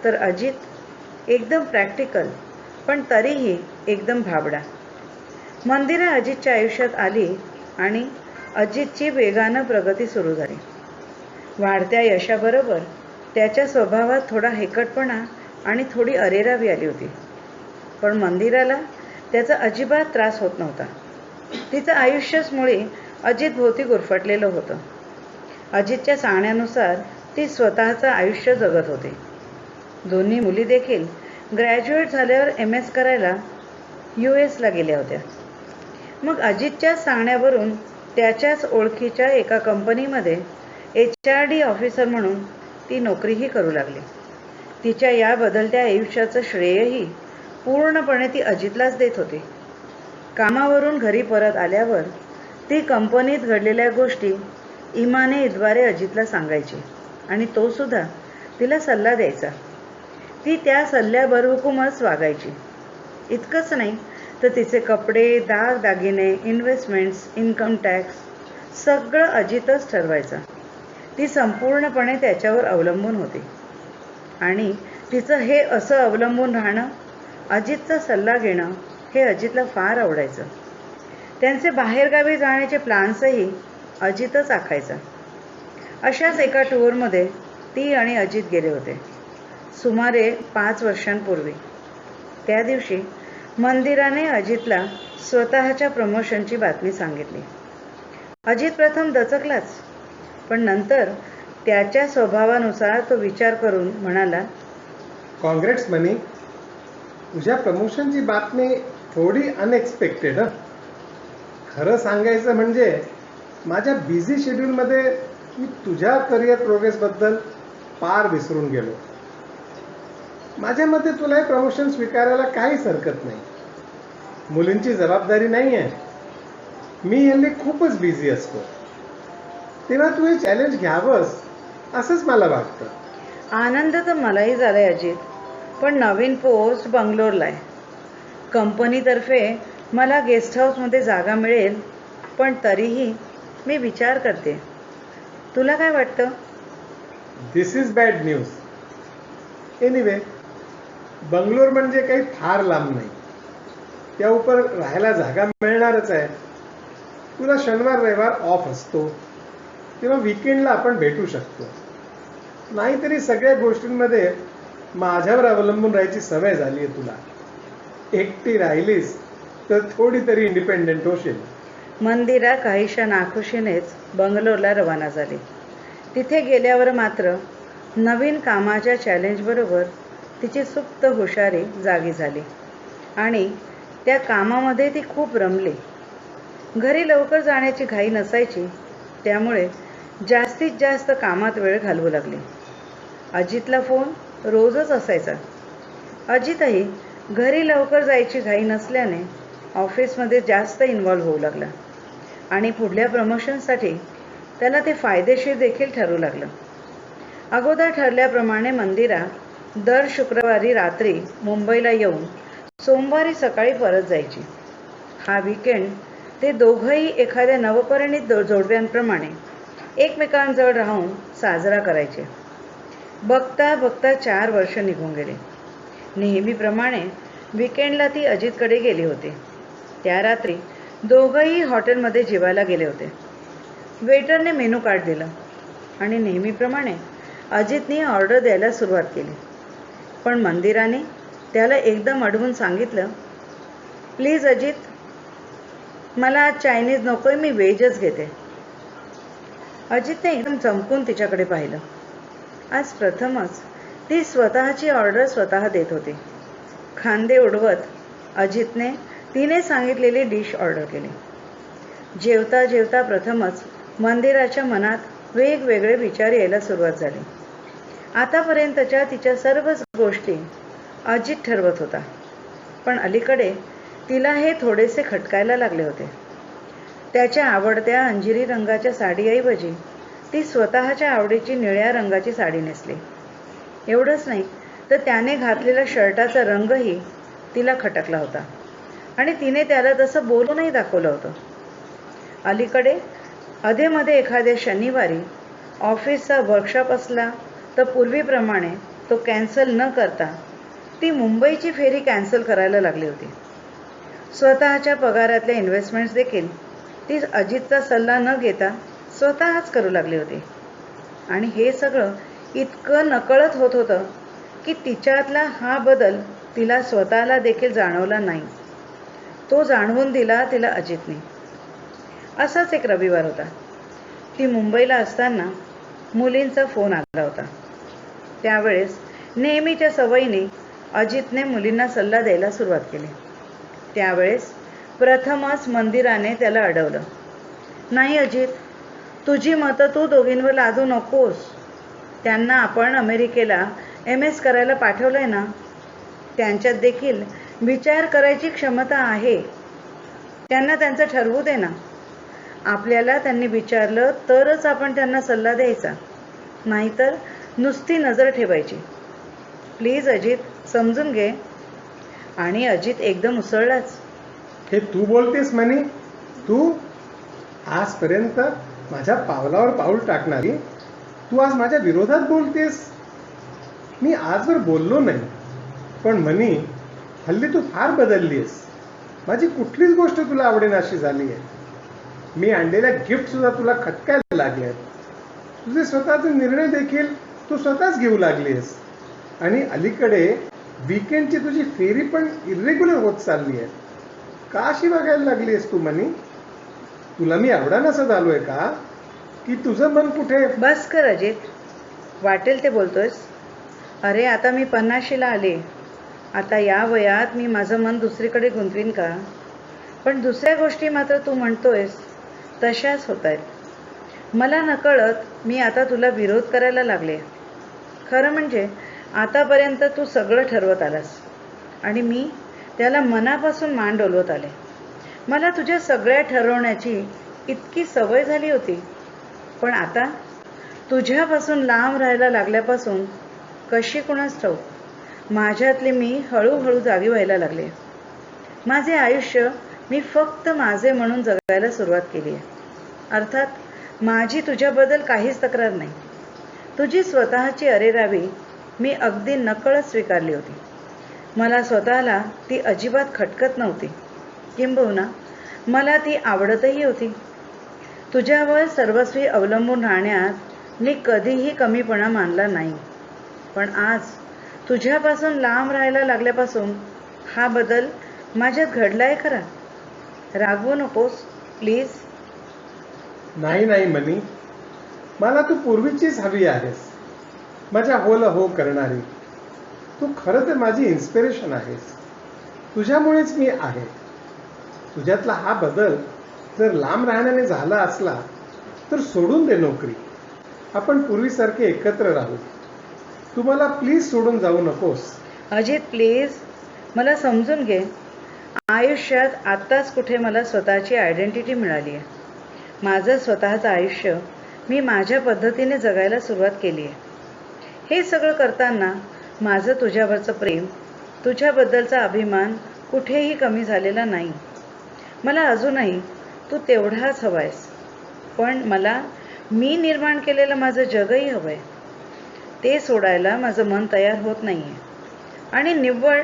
Speaker 5: तर अजित एकदम प्रॅक्टिकल, पण तरीही एकदम भाबडा. मंदिरा अजितच्या आयुष्यात आली आणि अजितची वेगानं प्रगती सुरू झाली. वाढत्या यशाबरोबर त्याच्या स्वभावात थोडा हेकटपणा आणि थोडी अरेरावी आली होती. पण मंदिराला त्याचा अजिबात त्रास होत नव्हता. तिचं आयुष्यच मुळे अजित भोवती गुरफटलेलं होतं. अजितच्या सांगण्यानुसार ती स्वतःचं आयुष्य जगत होती. दोन्ही मुली देखील ग्रॅज्युएट झाल्यावर MS करायला US ला गेल्या होत्या. मग अजितच्या सांगण्यावरून त्याच्याच ओळखीच्या एका कंपनीमध्ये HRD ऑफिसर म्हणून ती नोकरीही करू लागली. तिच्या या बदलत्या आयुष्याचं श्रेयही पूर्णपणे ती अजितलाच देत होती. कामावरून घरी परत आल्यावर ती कंपनीत घडलेल्या गोष्टी इमानेद्वारे अजितला सांगायची आणि तो सुद्धा तिला सल्ला द्यायचा. ती त्या सल्ल्याबरहुकूमच वागायची. इतकंच नाही तर तिचे कपडे, दागदागिने, इन्व्हेस्टमेंट्स, इन्कम टॅक्स सगळं अजितच ठरवायचं. ती संपूर्णपणे त्याच्यावर अवलंबून होती आणि तिचं हे असं अवलंबून राहणं, अजितचा सल्ला घेणं हे अजितला फार आवडायचं. त्यांचे बाहेरगावी जाण्याचे प्लॅन्सही अजितच आखायचा. अशाच एका टूरमध्ये ती आणि अजित गेले होते सुमारे 5 वर्षांपूर्वी. त्या दिवशी मंदिराने अजितला स्वतःच्या प्रमोशनची बातमी सांगितली. अजित प्रथम दचकलाच, पण नंतर त्याच्या स्वभावानुसार तो विचार करून म्हणाला,
Speaker 7: कॉंग्रॅट्स मनी, तुझ्या प्रमोशनची बातमी थोडी अनएक्सपेक्टेड. खरं सांगायचं म्हणजे माझ्या बिझी शेड्यूलमध्ये मी तुझ्या करिअर प्रोग्रेसबद्दल पार विसरून गेलो. माझ्या मते तुला हे प्रमोशन स्वीकारायला काहीच हरकत नाही. मुलींची जबाबदारी नाही आहे. मी हल्ली खूपच बिझी असतो, तेव्हा तू हे चॅलेंज घ्यावंस असंच मला वाटतं.
Speaker 5: आनंद तर मलाही झालाय अजित, पण नवीन पोस्ट बंगलोरला आहे. कंपनीतर्फे मला गेस्ट हाऊसमध्ये जागा मिळेल, पण तरीही मी विचार करते. तुला काय वाटतं?
Speaker 7: This is bad news. Anyway, Bangalore म्हणजे काही फार लांब नाही. त्या उपर राहायला जागा मिळणारच आहे. तुला शनिवार रविवार ऑफ असतो, तेव्हा विकेंडला आपण भेटू शकतो. नाहीतरी सगळ्या गोष्टींमध्ये माझ्यावर अवलंबून राहायची सवय झाली आहे तुला. एकटी राहिलीस तर थोडी तरी इंडिपेंडेंट होशील.
Speaker 5: मंदिरा काहीशा नाखुशीनेच बंगलोरला रवाना झाली. तिथे गेल्यावर मात्र नवीन कामाच्या चॅलेंजबरोबर तिची सुप्त हुशारी जागी झाली आणि त्या कामामध्ये ती खूप रमली. घरी लवकर जाण्याची घाई नसायची, त्यामुळे जास्तीत जास्त कामात वेळ घालवू लागली. अजितला फोन रोजच असायचा. अजितही घरी लवकर जायची घाई नसल्याने ऑफिसमध्ये जास्त इन्व्हॉल्व होऊ लागला आणि पुढल्या प्रमोशनसाठी त्याला ते फायदेशीर देखील ठरू लागलं. अगोदर ठरल्याप्रमाणे मंदिरा दर शुक्रवारी रात्री मुंबईला येऊन सोमवारी सकाळी परत जायची. हा वीकेंड ते दोघंही एखाद्या नवपरिणीत जोडप्यांप्रमाणे एकमेकांजवळ राहून साजरा करायचे. बघता बघता 4 वर्ष निघून गेले. नेहमीप्रमाणे वीकेंडला ती अजितकडे गेली होती. त्या रात्री दोघंही हॉटेलमध्ये जेवायला गेले होते. वेटरने मेनू कार्ड दिलं आणि नेहमीप्रमाणे अजितने ऑर्डर द्यायला सुरुवात केली. पण मंदिराने त्याला एकदम अडवून सांगितलं, प्लीज अजित, मला आज चायनीज नकोय, मी व्हेजच घेते. अजितने एकदम चमकून तिच्याकडे पाहिलं. आज प्रथमच ती स्वतःची ऑर्डर स्वतः देत होती. खांदे उडवत अजितने तिने सांगितलेली डिश ऑर्डर केली. जेवता जेवता प्रथमच मंदिराच्या मनात वेगवेगळे विचार यायला सुरुवात झाली. आतापर्यंतच्या तिच्या सर्वच गोष्टी अजित ठरवत होता, पण अलीकडे तिला हे थोडेसे खटकायला लागले होते. त्याच्या आवडत्या अंजिरी रंगाच्या साडीऐवजी ती स्वतःच्या आवडीची निळ्या रंगाची साडी नेसली. एवढंच नाही तर त्याने घातलेला शर्टाचा रंगही तिला खटकला होता आणि तिने त्याला तसं बोलूनही दाखवलं होतं. अलीकडे अधेमध्ये एखाद्या शनिवारी ऑफिसचा वर्कशॉप असला तर पूर्वीप्रमाणे तो कॅन्सल न करता ती मुंबईची फेरी कॅन्सल करायला लागली होती. स्वतःच्या पगारातल्या इन्व्हेस्टमेंट्स देखील ती अजितचा सल्ला न घेता स्वतःच करू लागली होती. आणि हे सगळं इतकं नकळत होत होतं की तिच्यातला हा बदल तिला स्वतःला देखील जाणवला नाही. तो जाणवून दिला तिला अजितने. असाच एक रविवार होता. ती मुंबईला असताना मुलींचा फोन आला होता. त्यावेळेस नेहमीच्या सवयीने अजितने मुलींना सल्ला द्यायला सुरुवात केली. त्यावेळेस प्रथमच मंदिराने त्याला अडवलं. नाही अजित, तुझी मतं तू दोघींवर लादू नकोस. त्यांना आपण अमेरिकेला MS करायला पाठवलंय ना, त्यांच्यात देखील विचार करायची क्षमता आहे. त्यांना त्यांचं ठरवू दे ना. आपल्याला त्यांनी विचारलं तरच आपण त्यांना सल्ला द्यायचा, नाहीतर नुसती नजर ठेवायची. प्लीज अजित, समजून घे. आणि अजित एकदम उसळलाच.
Speaker 7: हे तू बोलतेस म्हणे? तू आजपर्यंत माझ्या पावलावर पाऊल टाकणारी तू आज माझ्या विरोधात बोलतेस? मी आजवर बोललो नाही, पण म्हणी हल्ली तू फार बदललीस. माझी कुठलीच गोष्ट तुला आवडेनाशी झाली आहे. मी आणलेल्या गिफ्ट सुद्धा तुला खटकायला लागल्यात. तुझे स्वतःचे निर्णय देखील तू स्वतःच घेऊ लागलीस. आणि अलीकडे वीकेंडची तुझी फेरी पण इरेग्युलर होत चालली आहे. का अशी बघायला लागली आहेस तू म्हणी? तुला मी आवडानासा झालोय का, की तुझं मन कुठे?
Speaker 5: बस कर अजित, वाटेल ते बोलतोयस. अरे आता मी 50शीला आले. आता या वयात मी माझं मन दुसरीकडे गुंतवीन का? पण दुसऱ्या गोष्टी मात्र तू म्हणतोयस तशाच होत आहेत. मला नकळत मी आता तुला विरोध करायला लागले. खरं म्हणजे आतापर्यंत तू सगळं ठरवत आलास आणि मी त्याला मनापासून मान डोलवत आले. मला तुझ्या सगळ्या ठरवण्याची इतकी सवय झाली होती. पण आता तुझ्यापासून लांब राहायला लागल्यापासून कशी कुणास ठाऊक माझ्यातली मी हळूहळू जागी व्हायला लागले. माझे आयुष्य मी फक्त माझे म्हणून जगायला सुरुवात केली आहे. अर्थात माझी तुझ्याबद्दल काहीच तक्रार नाही. तुझी स्वतःची अरेरावी मी अगदी नकळत स्वीकारली होती. मला स्वतःला ती अजिबात खटकत नव्हती. किंबहुना मला ती आवडतही होती. तुझ्यावर सर्वस्वी अवलंबून राहण्यात मी कधीही कमीपणा मानला नाही. पण आज तुझ्यापासून लांब राहायला लागल्यापासून हा बदल माझ्यात घडलाय खरा. रागवू नकोस प्लीज.
Speaker 7: नाही नाही मनी, मला तू पूर्वीचीच हवी आहेस. माझ्या होला हो करणारी. तू खरं तर माझी इन्स्पिरेशन आहेस. तुझ्यामुळेच मी आहे. तुझ्यातला हा बदल जर लांब राहण्याने झाला असला तर सोडून दे नोकरी. आपण पूर्वीसारखे एकत्र राहू. तू मला प्लीज सोडून जाऊ नकोस.
Speaker 5: अजित प्लीज, मला समजून घे. आयुष्यात आत्ताच कुठे मला स्वतःची आयडेंटिटी मिळाली आहे. माझं स्वतःचं आयुष्य मी माझ्या पद्धतीने जगायला सुरुवात केली आहे. हे सगळं करताना माझं तुझ्यावरचं प्रेम, तुझ्याबद्दलचा अभिमान कुठेही कमी झालेला नाही. मला अजूनही तू तेवढाच हवा आहेस. पण मला मी निर्माण केलेलं माझं जगही हवं आहे. ते सोडायला माझं मन तयार होत नाही आहे. आणि निव्वळ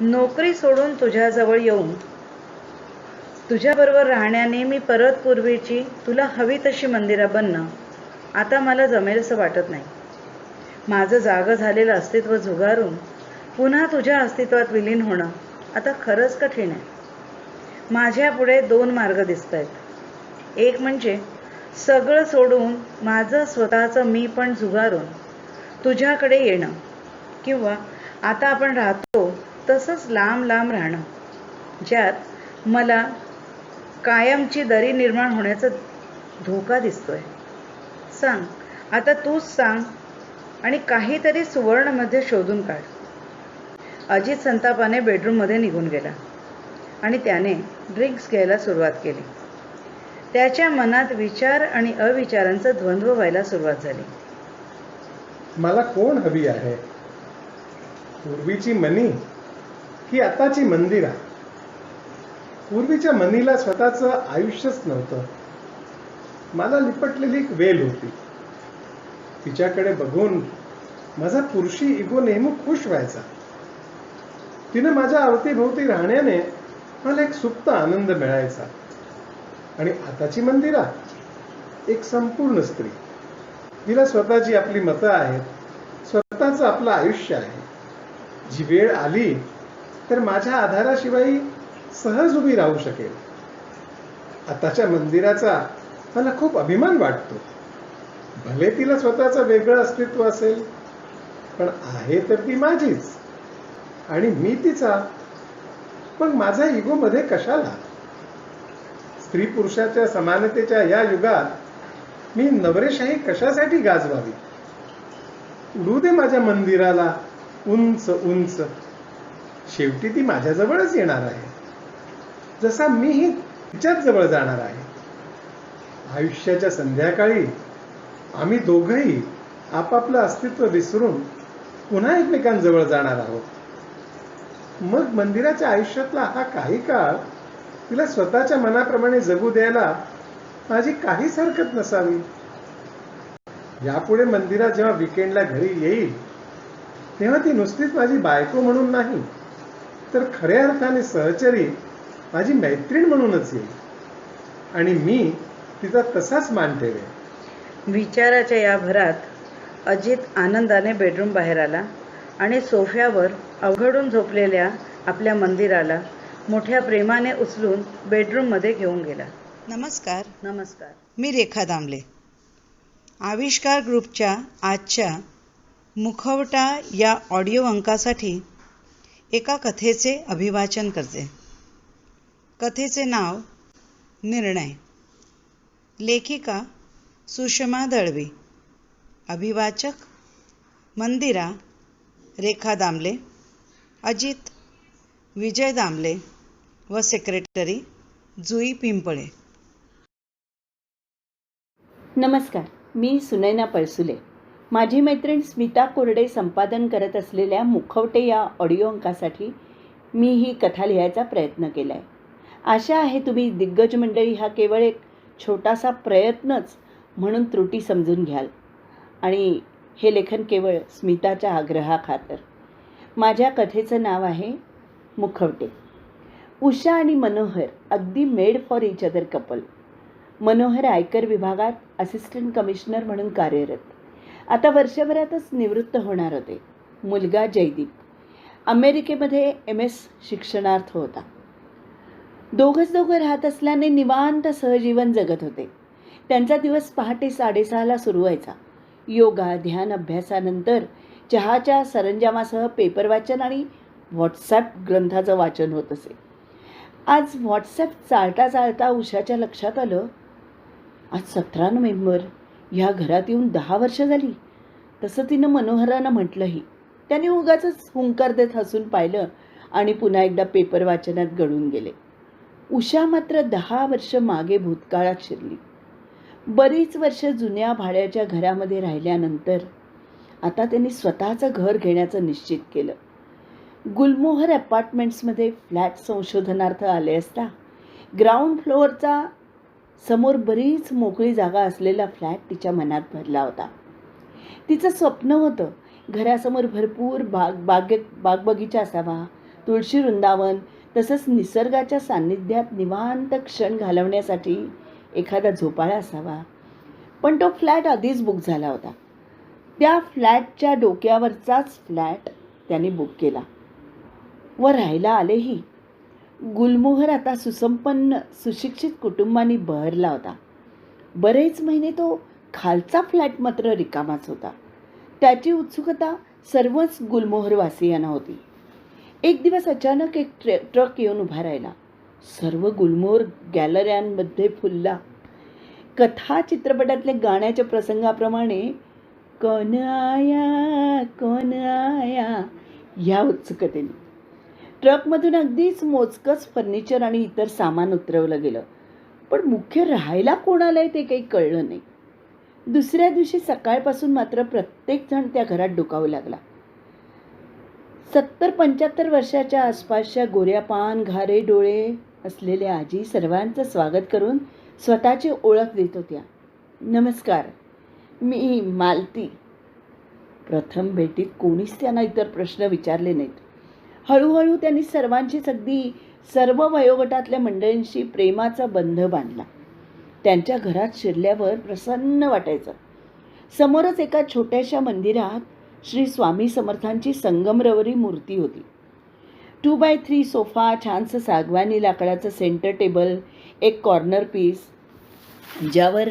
Speaker 5: नोकरी सोडून तुझ्याजवळ येऊन तुझ्याबरोबर राहण्याने मी परत पूर्वीची तुला हवी तशी मंदिरा बनणं आता मला जमेल असं वाटत नाही. माझं जागं झालेलं अस्तित्व झुगारून पुन्हा तुझ्या अस्तित्वात विलीन होणं आता खरंच कठीण आहे. माझ्यापुढे 2 मार्ग दिसत आहेत. एक म्हणजे सगळं सोडून माझं स्वतःचं मी पण झुगारून तुझ्याकडे येणं, किंवा आता आपण राहतो तसंच लांब लांब राहणं, ज्यात मला कायमची दरी निर्माण होण्याचा धोका दिसतोय. सांग, आता तूच सांग आणि काहीतरी सुवर्णमध्ये शोधून काढ. अजित संतापाने बेडरूममध्ये निघून गेला आणि त्याने ड्रिंक्स घ्यायला सुरुवात केली. त्याच्या मनात विचार आणि अविचारांचा द्वंद्व व्हायला सुरुवात झाली.
Speaker 7: मला कोण हवी आहे? पूर्वीची मनी की आताची मंदिरा? पूर्वीच्या मनीला स्वतःचं आयुष्यच नव्हतं. मला लिपटलेली एक वेल होती. तिच्याकडे बघून माझा पुरुषी इगो नेहमी खुश व्हायचा. तिने माझ्या अवतीभोवती राहण्याने मला एक सुप्त आनंद मिळायचा. आणि आताची मंदिरा एक संपूर्ण स्त्री. तिला स्वतःची आपली मतं आहेत, स्वतःचं आपलं आयुष्य आहे. जी वेळ आली तर माझ्या आधाराशिवाय सहज उभी राहू शकेल. आताच्या मंदिराचा मला खूप अभिमान वाटतो. भले तिला स्वतःचं वेगळं अस्तित्व असेल, पण आहे तर ती माझीच आणि मी तिचा. पण माझा इगो मध्ये कशाला? स्त्री पुरुषाच्या समानतेच्या या युगात मी नवरेशाही कशासाठी गाजवावी? उडू दे माझ्या मंदिराला उंच उंच. शेवटी ती माझ्याजवळच येणार आहे, जसा मीही तिच्याच जवळ जाणार आहे. आयुष्याच्या संध्याकाळी आम्ही दोघंही आपापलं अस्तित्व विसरून पुन्हा एकमेकांजवळ जाणार आहोत. मग मंदिराच्या आयुष्यातला हा काही काळ तिला स्वतःच्या मनाप्रमाणे जगू द्यायला माझी काहीच हरकत नसावी. यापुढे मंदिरा जेव्हा विकेंडला घरी येईल तेव्हा ती नुसतीच माझी बायको म्हणून नाही, तर खऱ्या अर्थाने सहचरी, माझी मैत्रीण म्हणूनच येईल. आणि मी तिचा तसाच मान ठेवेन.
Speaker 5: विचाराच्या या भरात अजित आनंदाने बेडरूम बाहेर आला आणि सोफ्यावर अवघडून झोपलेल्या आपल्या मंदिराला मोठ्या प्रेमाने उचलून बेडरूममध्ये घेऊन गेला.
Speaker 8: नमस्कार,
Speaker 5: नमस्कार.
Speaker 8: मी रेखा दामले. आविष्कार ग्रुपच्या आजच्या मुखवटा या ऑडिओ अंकासाठी एका कथेचे अभिवाचन करते. कथेचे नाव निर्णय. लेखिका सुषमा दळवी. अभिवाचक मंदिरा रेखा दामले, अजित विजय दामले व सेक्रेटरी जुई पिंपळे.
Speaker 9: नमस्कार, मी सुनैना पळसुले. माझी मैत्रीण स्मिता कोरडे संपादन करत असलेल्या मुखवटे या ऑडिओ अंकासाठी मी ही कथा लिहायचा प्रयत्न केला आहे. आशा आहे तुम्ही दिग्गज मंडळी हा केवळ एक छोटासा प्रयत्नच म्हणून त्रुटी समजून घ्याल आणि हे लेखन केवळ स्मिताच्या आग्रहाखातर. माझ्या कथेचं नाव आहे मुखवटे. उषा आणि मनोहर अगदी made for each other couple. Manohar आयकर विभागात असिस्टंट कमिशनर म्हणून कार्यरत. आता वर्षभरातच निवृत्त होणार होते. मुलगा जयदीप अमेरिकेमध्ये MS शिक्षणार्थ होता. दोघं राहत असल्याने निवांत सहजीवन जगत होते. त्यांचा दिवस पहाटे 6:30ला सुरू व्हायचा. योगा ध्यान अभ्यासानंतर चहाच्या सरंजामासह पेपर वाचन आणि व्हॉट्सॲप ग्रंथाचं वाचन होत असे. आज व्हॉट्सॲप चालता चालता उषाच्या लक्षात आलं, आज 17 नोव्हेंबर, ह्या घरात येऊन 10 वर्ष झाली. तसं तिनं मनोहरानं म्हटलंही. त्याने उगाचच हुंकार देत हसून पाहिलं आणि पुन्हा एकदा पेपर वाचनात गळून गेले. उषा मात्र 10 वर्ष मागे भूतकाळात शिरली. बरीच वर्ष जुन्या भाड्याच्या घरामध्ये राहिल्यानंतर आता त्यांनी स्वतःचं घर घेण्याचं निश्चित केलं. गुलमोहर अपार्टमेंट्समध्ये फ्लॅट संशोधनार्थ आले असता ग्राउंड फ्लोअरचा समोर बरीच मोकळी जागा असलेला फ्लॅट तिच्या मनात भरला होता. तिचं स्वप्न होतं घरासमोर भरपूर बागबगीचा असावा, तुळशी वृंदावन, तसंच निसर्गाच्या सान्निध्यात निवांत क्षण घालवण्यासाठी एखादा झोपाळा असावा. पण तो फ्लॅट आधीच बुक झाला होता. त्या फ्लॅटच्या डोक्यावरचाच फ्लॅट त्याने बुक केला व राहायला आलेही. गुलमोहर आता सुसंपन्न सुशिक्षित कुटुंबांनी बहरला होता. बरेच महिने तो खालचा फ्लॅट मात्र रिकामाच होता. त्याची उत्सुकता सर्वच गुलमोहरवासियांना होती. एक दिवस अचानक एक ट्रक येऊन उभा राहिला. सर्व गुलमोहर गॅलऱ्यांमध्ये फुलला. कथा चित्रपटातल्या गाण्याच्या प्रसंगाप्रमाणे कौन आया ह्या उत्सुकतेने ट्रकमधून अगदीच मोजकंच फर्निचर आणि इतर सामान उतरवलं गेलं. पण मुख्य राहायला कोणाला आहे ते काही कळलं नाही. दुसऱ्या दिवशी सकाळपासून मात्र प्रत्येकजण त्या घरात डोकावू लागला. 70-75 वर्षाच्या आसपासच्या गोऱ्यापान घारे डोळे असलेल्या आजी सर्वांचं स्वागत करून स्वतःची ओळख देत होत्या. नमस्कार, मी मालती. प्रथम भेटीत कोणीच त्यांना इतर प्रश्न विचारले नाहीत. हळूहळू त्यांनी सर्वांचीच अगदी सर्व वयोगटातल्या मंडळींशी प्रेमाचा बंध बांधला. त्यांच्या घरात शिरल्यावर प्रसन्न वाटायचं. समोरच एका छोट्याशा मंदिरात श्री स्वामी समर्थांची संगमरवरी मूर्ती होती. 2x3 सोफा, छानसं सागवानी लाकडाचं सेंटर टेबल, एक कॉर्नर पीस ज्यावर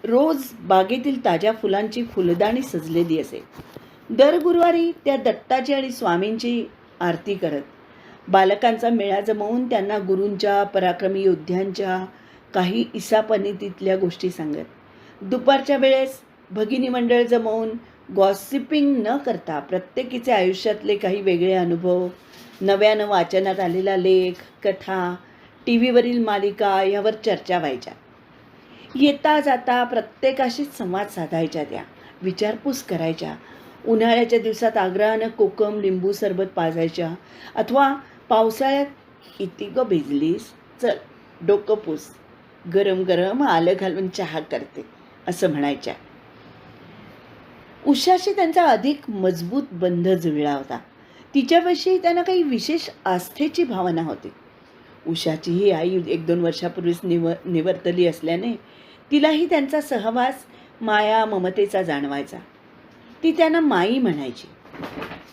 Speaker 9: रोज बागेतील ताज्या फुलांची फुलदाणी सजलेली असे. दर गुरुवारी त्या दत्ताची आणि स्वामींची आरती करत, बालकांचा मेळा जमवून त्यांना गुरूंच्या, पराक्रमी योद्ध्यांच्या काही इसापनीतीतल्या गोष्टी सांगत, दुपारच्या वेळेस भगिनी मंडळ जमवून गॉसिपिंग न करता प्रत्येकीचे आयुष्यातले काही वेगळे अनुभव, नव्यानं वाचनात आलेला लेख, कथा, TV वरील मालिका यावर चर्चा व्हायच्या. येता जाता प्रत्येकाशीच संवाद साधायच्या त्या, विचारपूस करायच्या. उन्हाळ्याच्या दिवसात आग्रहानं कोकम लिंबू सरबत पाजायच्या अथवा पावसाळ्यात किती ग भिजलीस, चल डोकं पूस, गरम गरम आलं घालून चहा करते असं म्हणायच्या. उषाशी त्यांचा अधिक मजबूत बंध जुळला होता. तिच्याविषयी त्यांना काही विशेष आस्थेची भावना होती. उषाची ही आई 1-2 वर्षापूर्वीच निवर्तली असल्याने तिलाही त्यांचा सहवास माया ममतेचा जाणवायचा. ती त्यांना माई म्हणायची.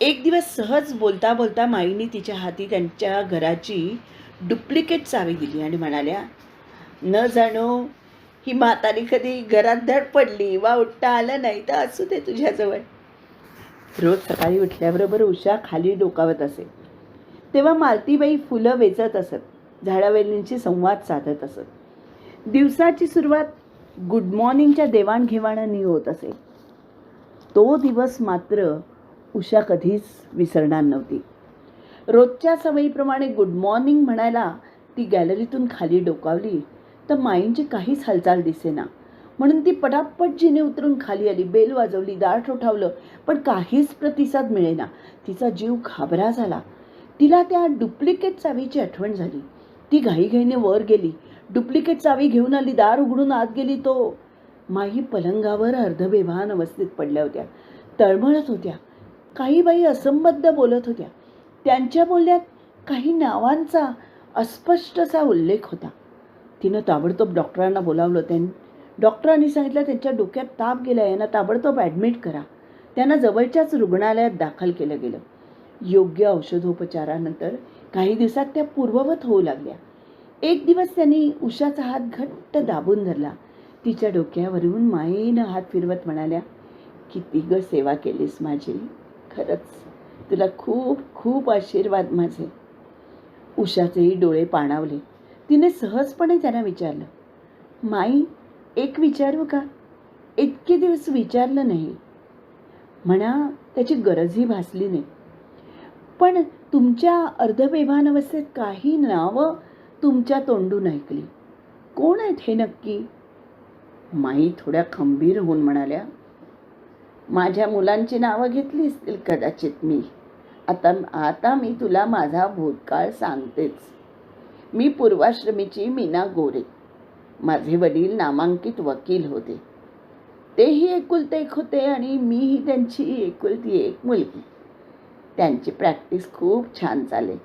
Speaker 9: एक दिवस सहज बोलता बोलता माईने तिच्या हाती त्यांच्या घराची डुप्लिकेट चावी दिली आणि म्हणाल्या, न जाणो ही म्हातारी कधी घरात धड पडली वा उठता आलं नाही तर असू दे तुझ्याजवळ. रोज सकाळी उठल्याबरोबर उषा खाली डोकावत असे. तेव्हा मालतीबाई फुलं वेचत असत. झाडावेलींशी संवाद साधत असत. दिवसाची सुरुवात गुड मॉर्निंगच्या देवाणघेवाणांनी होत असे. तो दिवस मात्र उषा कधीच विसरणार नव्हती. रोजच्या सवयीप्रमाणे गुड मॉर्निंग म्हणायला ती गॅलरीतून खाली डोकावली तर माईंची काहीच हालचाल दिसेना. म्हणून ती पटापट जिने उतरून खाली आली, बेल वाजवली, दार ठोठावलं, पण काहीच प्रतिसाद मिळेना. तिचा जीव घाबरा झाला. तिला त्या डुप्लिकेट चावीची आठवण झाली. ती घाईघाईने वर गेली, डुप्लिकेट चावी घेऊन आली, दार उघडून आत गेली. तो माई पलंगावर अर्धबेभान अवस्थेत पडल्या होत्या, तळमळत होत्या. काही बाई असंबद्ध बोलत होत्या. त्यांच्या बोलण्यात काही नावांचा अस्पष्ट असा उल्लेख होता. तिनं ताबडतोब डॉक्टरांना बोलावलं. डॉक्टरांनी सांगितलं त्यांच्या डोक्यात ताप गेला, यांना ताबडतोब ॲडमिट करा. त्यांना जवळच्याच रुग्णालयात दाखल केलं गेलं. योग्य औषधोपचारानंतर काही दिवसात त्या पूर्ववत होऊ लागल्या. एक दिवस त्यांनी उषाचा हात घट्ट दाबून धरला. तिच्या डोक्यावरून मायेनं हात फिरवत म्हणाल्या, किती ग सेवा केलीस माझी, खरंच तुला खूप खूप आशीर्वाद माझे. उषाचेही डोळे पाणावले. तिने सहजपणे त्यांना विचारलं, माई एक विचारू का? इतके दिवस विचारलं नाही. म्हणा त्याची गरजही भासली नाही. पण तुमच्या अर्धबेभान अवस्थेत काही नावं तुमच्या तोंडून ऐकली. कोण आहेत हे नक्की? माई थोड्या खंबीर होऊन म्हणाल्या, माझ्या मुलांची नावं घेतली असतील कदाचित मी. आता मी तुला माझा भूतकाळ सांगतेच. मी पूर्वाश्रमीची मीना गोरे. माझे वडील नामांकित वकील होते. तेही एकुलते एक होते आणि मीही त्यांची एकुलती एक मुलगी. त्यांची प्रॅक्टिस खूप छान चाले.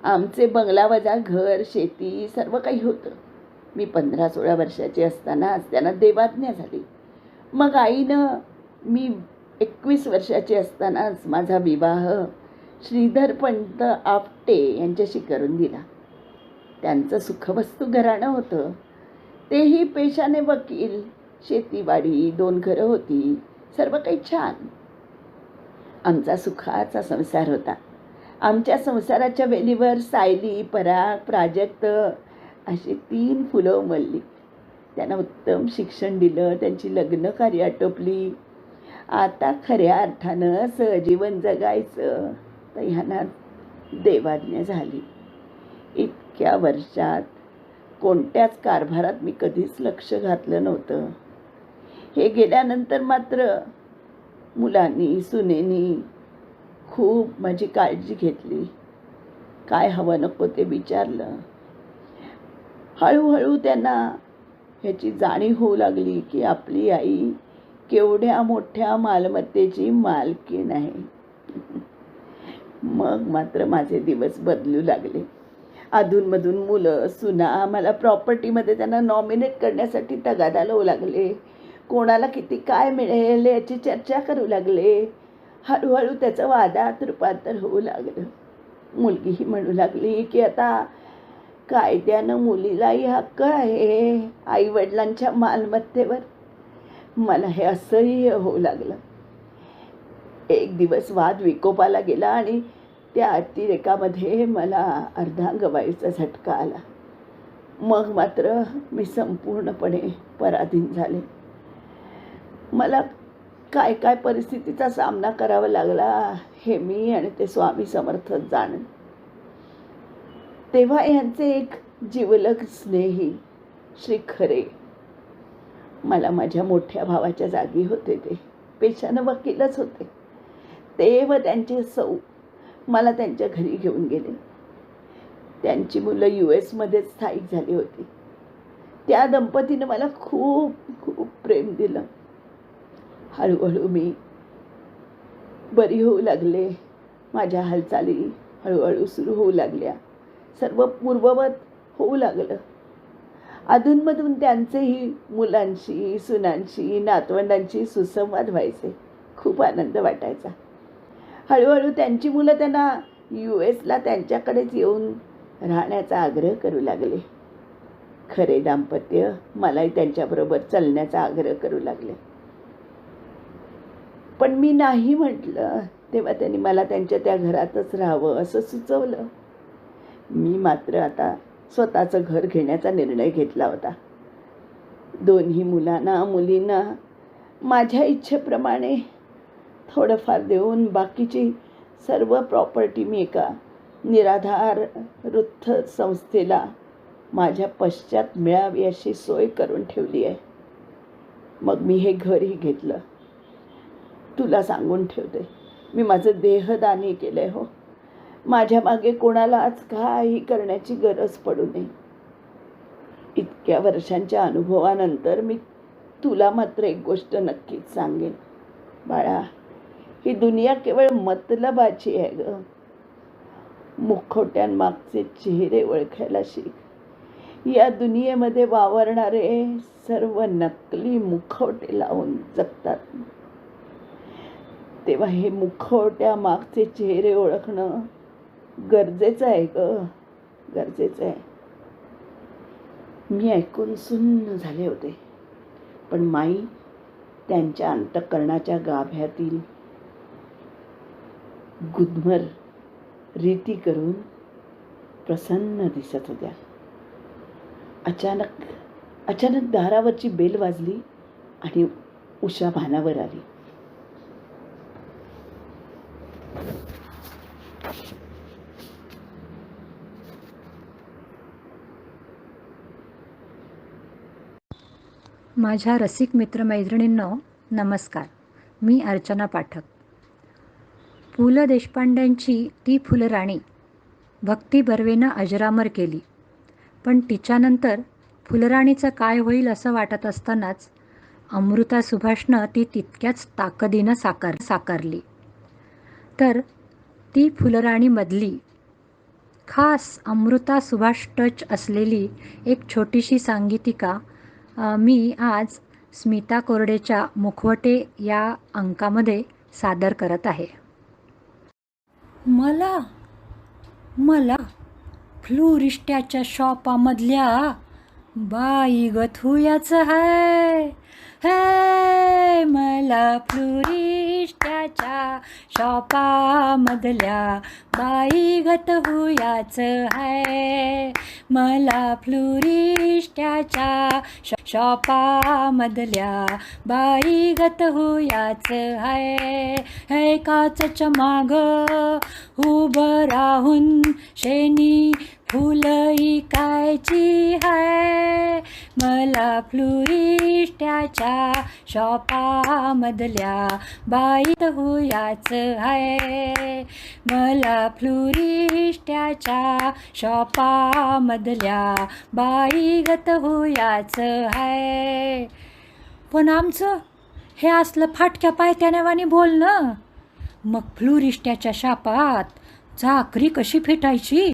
Speaker 9: आमचे बंगलावजा घर, शेती सर्व काही होतं. मी 15-16 वर्षाची असतानाच त्यांना देवाज्ञा झाली. मग आईनं मी 21 वर्षाची असतानाच माझा विवाह श्रीधर पंत आपटे यांच्याशी करून दिला. त्यांचं सुखवस्तू घराणं होतं. तेही पेशाने वकील, शेतीवाडी, 2 घरं होती, सर्व काही छान. आमचा सुखाचा संसार होता. आमच्या संसाराच्या वेलीवर सायली, पराग, प्राजक्त अशी 3 फुलं उमलली. त्यांना उत्तम शिक्षण दिलं, त्यांची लग्नकार्य आटोपली. आता खऱ्या अर्थानं सहजीवन जगायचं तर ह्यांना देवाज्ञा झाली. इतक्या वर्षात कोणत्याच कारभारात मी कधीच लक्ष घातलं नव्हतं. हे गेल्यानंतर मात्र मुलांनी, सुनेनी खूप माझी काळजी घेतली. काय हवं नको ते विचारलं. हळूहळू त्यांना ह्याची जाणीव होऊ लागली की आपली आई केवढ्या मोठ्या मालमत्तेची मालकीण आहे. मग मात्र माझे दिवस बदलू लागले. अधूनमधून मुलं, सुना मला प्रॉपर्टीमध्ये त्यांना नॉमिनेट करण्यासाठी तगादा लावू लागले. कोणाला किती काय मिळेल याची चर्चा करू लागले. हळूहळू त्याचं वादात रूपांतर होऊ लागलं. मुलगीही म्हणू लागली की आता कायद्यानं मुलीलाही हक्क आहे आईवडिलांच्या मालमत्तेवर. मला हे असह्य होऊ लागलं. एक दिवस वाद विकोपाला गेला आणि त्या अतिरेकामध्ये मला अर्धांगवायूचा झटका आला. मग मात्र मी संपूर्णपणे पराधीन झाले. मला काय काय परिस्थितीचा सामना करावा लागला हे मी आणि ते स्वामी समर्थच जाणेन. तेव्हा यांचे एक जिवलग स्नेही श्री खरे मला माझ्या मोठ्या भावाच्या जागी होते. ते पेशानं वकीलच होते. ते व त्यांचे सौ मला त्यांच्या घरी घेऊन गेले. त्यांची मुलं US स्थायिक झाली होती. त्या दंपतीनं मला खूप खूप प्रेम दिलं. हळूहळू मी बरी होऊ लागले. माझ्या हालचाली हळूहळू सुरू होऊ लागल्या. सर्व पूर्ववत होऊ लागलं. अधूनमधून त्यांचेही मुलांशी, सुनांशी, नातवंडांशी सुसंवाद व्हायचे. खूप आनंद वाटायचा. हळूहळू त्यांची मुलं त्यांना US त्यांच्याकडेच येऊन राहण्याचा आग्रह करू लागले. खरे दाम्पत्य मलाही त्यांच्याबरोबर चलण्याचा आग्रह करू लागले. पण मी नाही म्हटलं तेव्हा त्यांनी मला त्यांच्या त्या घरातच राहावं असं सुचवलं. मी मात्र आता स्वतःचं घर घेण्याचा निर्णय घेतला होता. दोन्ही मुलींना माझ्या इच्छेप्रमाणे थोडंफार देऊन बाकीची सर्व प्रॉपर्टी मी एका निराधार वृद्ध संस्थेला माझ्या पश्चात मिळावी अशी सोय करून ठेवली आहे. मग मी हे घरही घेतलं. तुला सांगून ठेवते, मी माझं देहदानही केलं आहे. हो, माझ्या मागे कोणालाच काही करण्याची गरज पडू नये. इतक्या वर्षांच्या अनुभवानंतर मी तुला मात्र एक गोष्ट नक्कीच सांगेन. बाळा, ही दुनिया केवळ मतलबाची आहे ग. मुखवट्यांमागचे चेहरे ओळखायला शिक. या दुनियेमध्ये वावरणारे सर्व नकली मुखवटे लावून जगतात. तेव्हा हे मुखवट्या मागचे चेहरे ओळखणं गरजेचं आहे ग, गरजेचं आहे. मी ऐकून सुन्न झाले होते, पण माई त्यांच्या अंतःकरणाच्या गाभ्यातील गुदमर रीती करून प्रसन्न दिसत होत्या. अचानक दारावरची बेल वाजली आणि उषा भानावर आली.
Speaker 10: माझ्या रसिक मित्रमैत्रिणींनो नमस्कार. मी अर्चना पाठक. पु ल देशपांड्यांची ती फुलराणी भक्ती बर्वेनं अजरामर केली, पण तिच्यानंतर फुलराणीचं काय होईल असं वाटत असतानाच अमृता सुभाषनं ती तितक्याच ताकदीनं साकारली. तर ती फुलराणीमधली खास अमृता सुभाष टच असलेली एक छोटीशी सांगीतिका मी आज स्मिता कोरडेच्या मुखवटे या अंकामध्ये सादर करत आहे.
Speaker 1: मला फ्लोरिस्टाच्या शॉपामधल्या बाई गथुयाचं हाय. हे मला फ्लोरिस्टाच्या शॉपामधल्या बाई गथुयाचं हाय. मला फ्लोरिस्टाच्या शॉपामधल्या बाई गथुयाचं हाय. हे काचच्या माग उभं राहून शेणी फुलं इकायची हाय. मला फ्लोरिस्टाच्या शॉपामधल्या बाई गथुयाचं हाय. मला फ्लोरिस्टाच्या शॉपामधल्या बाई गथुयाचं हाय. पण आमचं हे असलं फाटक्या पायत्यानेवानी बोलणं. मग फ्लोरिस्टाच्या शापात चाकरी कशी फिटायची?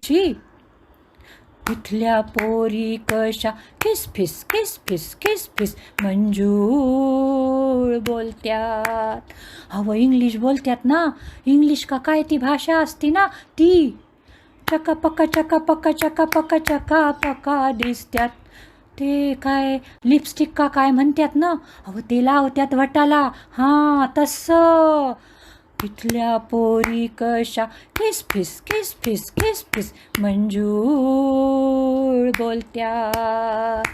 Speaker 1: तिथल्या पोरी कशा किसफिस किसफिस किसफिस मंजूळ बोलत्यात. हवं इंग्लिश बोलत्यात ना. इंग्लिश का काय ती भाषा असती ना, ती चकापका चकापका चकापका चकापका दिसत्यात. ते काय लिपस्टिक का काय म्हणतात ना, अहो ते लावत्यात वटाला. हां तसं. तिथल्या पोरी कशा किसफिस किसफिस किसफिस मंजूळ बोलत्यात.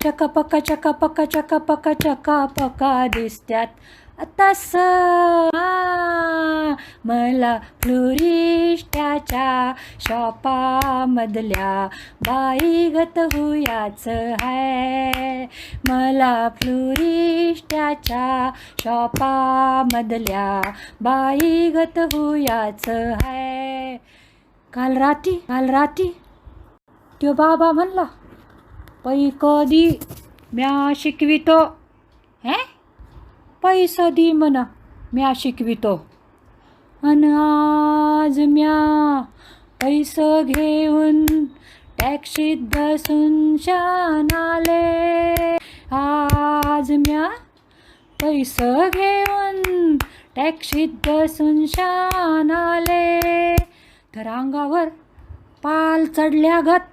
Speaker 1: चकापका चकापका चकापका चकापका दिसत्यात. तसं मला फ्लोरिस्टाच्या शॉपामधल्या बाई गथुयाचं हाय. मला फ्लोरिस्टाच्या शॉपामधल्या बाई गथुयाचं हाय. काल राती त्यो बाबा म्हणला, पै कधी म्या शिकवितो. पैसा दी म्हणा, म्या शिकवितो. अन आज म्या पैसा घेऊन टॅक्सीत बसून शान आले. आज म्या पैसा घेऊन टॅक्सीत बसून शान आले. तर अंगावर पाल चढल्यागत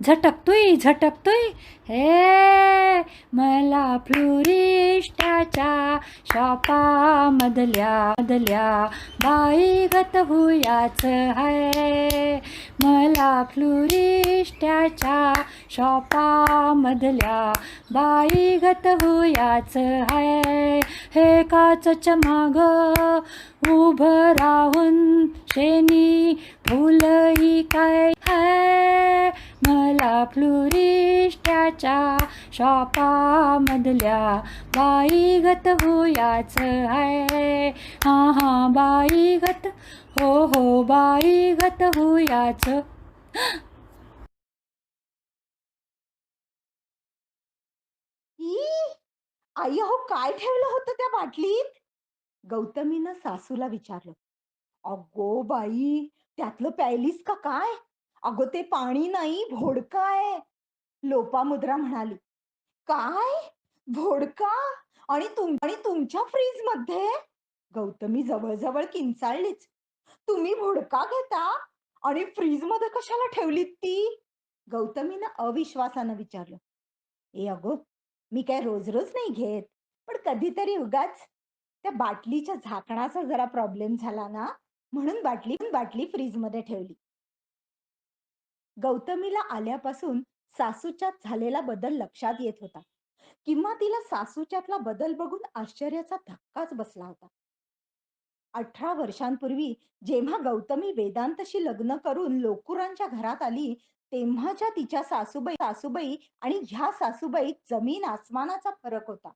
Speaker 1: झटकतोय. हे मला फ्लोरिस्टाच्या शॉपामधल्या बाई गथुयाचं हाय. मला
Speaker 10: फ्लुरिस्ट्याच्या शॉपामधल्या बाईगत होयाच हाय. हे काचच माग उभं राहून शेनी फुलही काय हाय. मला फ्लुरिस्ट्याच्या शॉपामधल्या बाईगत होयाच हाय. हा बाईगत, हो बाईगत होयाच.
Speaker 1: आई अहो, काय ठेवलं होतं त्या बाटलीत? गौतमीनं सासूला विचारलं. अगो बाई, त्यातलं प्यायलीस का काय? अगो ते पाणी नाही, व्होडका आहे. लोपामुद्रा म्हणाली. काय? व्होडका? आणि तुमच्या फ्रीज मध्ये? गौतमी जवळजवळ किंचाळलीच. तुम्ही व्होडका घेता आणि फ्रीज मध्ये कशाला ठेवलीत ती? गौतमीनं अविश्वासानं विचारलं. ए अगो, मी काय रोज रोज नाही घेत, पण कधीतरी उगाच त्या बाटलीच्या झाकणाचा जरा प्रॉब्लेम झाला ना, म्हणून बाटली फ्रीजमध्ये ठेवली. गौतमीला आल्यापासून सासूच्यात झालेला बदल लक्षात येत होता, किंवा तिला सासूच्यातला बदल बघून आश्चर्याचा धक्काच बसला होता. 18 वर्षांपूर्वी जेव्हा गौतमी वेदांतशी लग्न करून लोकुरांच्या घरात आली, तेव्हाच्या तिच्या सासूबाई आणि ह्या सासूबाईत जमीन आसमानाचा फरक होता.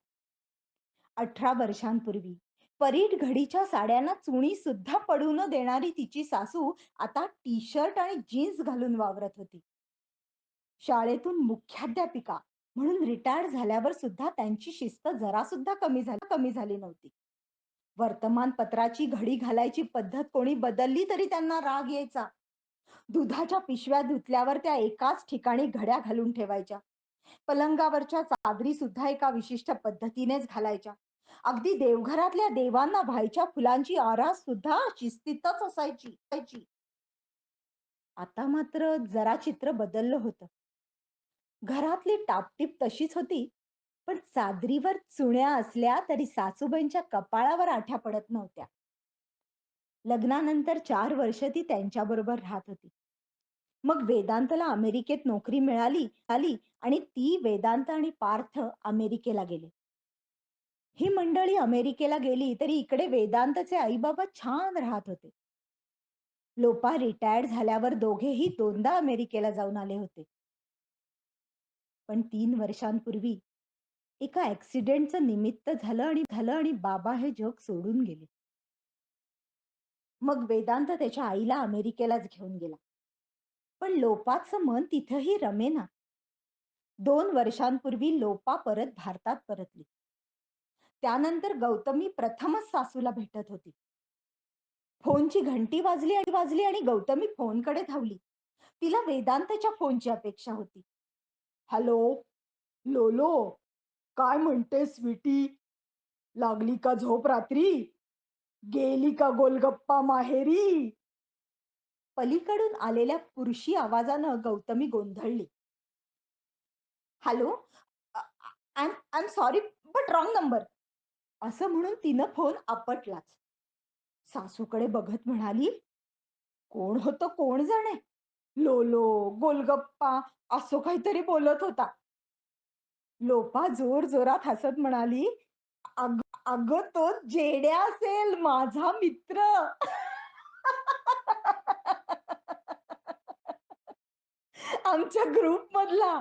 Speaker 1: 18 वर्षांपूर्वी परीट घडीच्या साड्यांना चुणी सुद्धा पडू न देणारी तिची सासू आता टी शर्ट आणि जीन्स घालून वावरत होती. शाळेतून मुख्याध्यापिका म्हणून रिटायर झाल्यावर सुद्धा त्यांची शिस्त जरा सुद्धा कमी झाली नव्हती. वर्तमानपत्राची घडी घालायची पद्धत कोणी बदलली तरी त्यांना राग यायचा. दुधाच्या पिशव्या धुतल्यावर त्या एकाच ठिकाणी घड्या घालून ठेवायच्या. पलंगावरच्या चादरी सुद्धा एका विशिष्ट पद्धतीनेच घालायच्या. अगदी देवघरातल्या देवांना व्हायच्या फुलांची आरास सुद्धा शिस्तीतच असायची. आता मात्र जरा चित्र बदललं होतं. घरातली टापटीप तशीच होती, पण चादरीवर चुण्या असल्या तरी सासूबाईंच्या कपाळावर आठ्या पडत नव्हत्या. लग्नानंतर 4 वर्ष ती त्यांच्याबरोबर राहत होती. मग वेदांतला अमेरिकेत नोकरी मिळाली आणि ती, वेदांत आणि पार्थ अमेरिकेला गेले. ही मंडळी अमेरिकेला गेली तरी इकडे वेदांतचे आईबाबा छान राहत होते. लोपा रिटायर्ड झाल्यावर दोघेही 2दा अमेरिकेला जाऊन आले होते. पण 3 वर्षांपूर्वी एका ऍक्सिडेंटचं निमित्त झालं आणि बाबा हे जग सोडून गेले. मग वेदांत त्याच्या आईला अमेरिकेलाच घेऊन गेला. पण लोपाचं मन तिथंही रमेना. 2 वर्षांपूर्वी लोपा परत भारतात परतली. त्यानंतर गौतमी प्रथमच सासूला भेटत होती. फोनची घंटी वाजली आणि गौतमी फोनकडे धावली. तिला वेदांतच्या फोनची अपेक्षा होती. हॅलो, लोलो, काय म्हणते स्वीटी? लागली का झोप रात्री? गेली का गोलगप्पा माहेरी? पलीकडून आलेल्या पुरुषी आवाजानं गौतमी गोंधळली. Hello, I am sorry but wrong number, असं म्हणून तिनं फोन आपटलाच. सासूकडे बघत म्हणाली, कोण होतं कोण जाणे? लोलो, गोलगप्पा असं काहीतरी बोलत होता. लोपा जोर जोरात हसत म्हणाली, अगं तो जेड्या असेल, माझा मित्र. आमच्या ग्रुप मधला.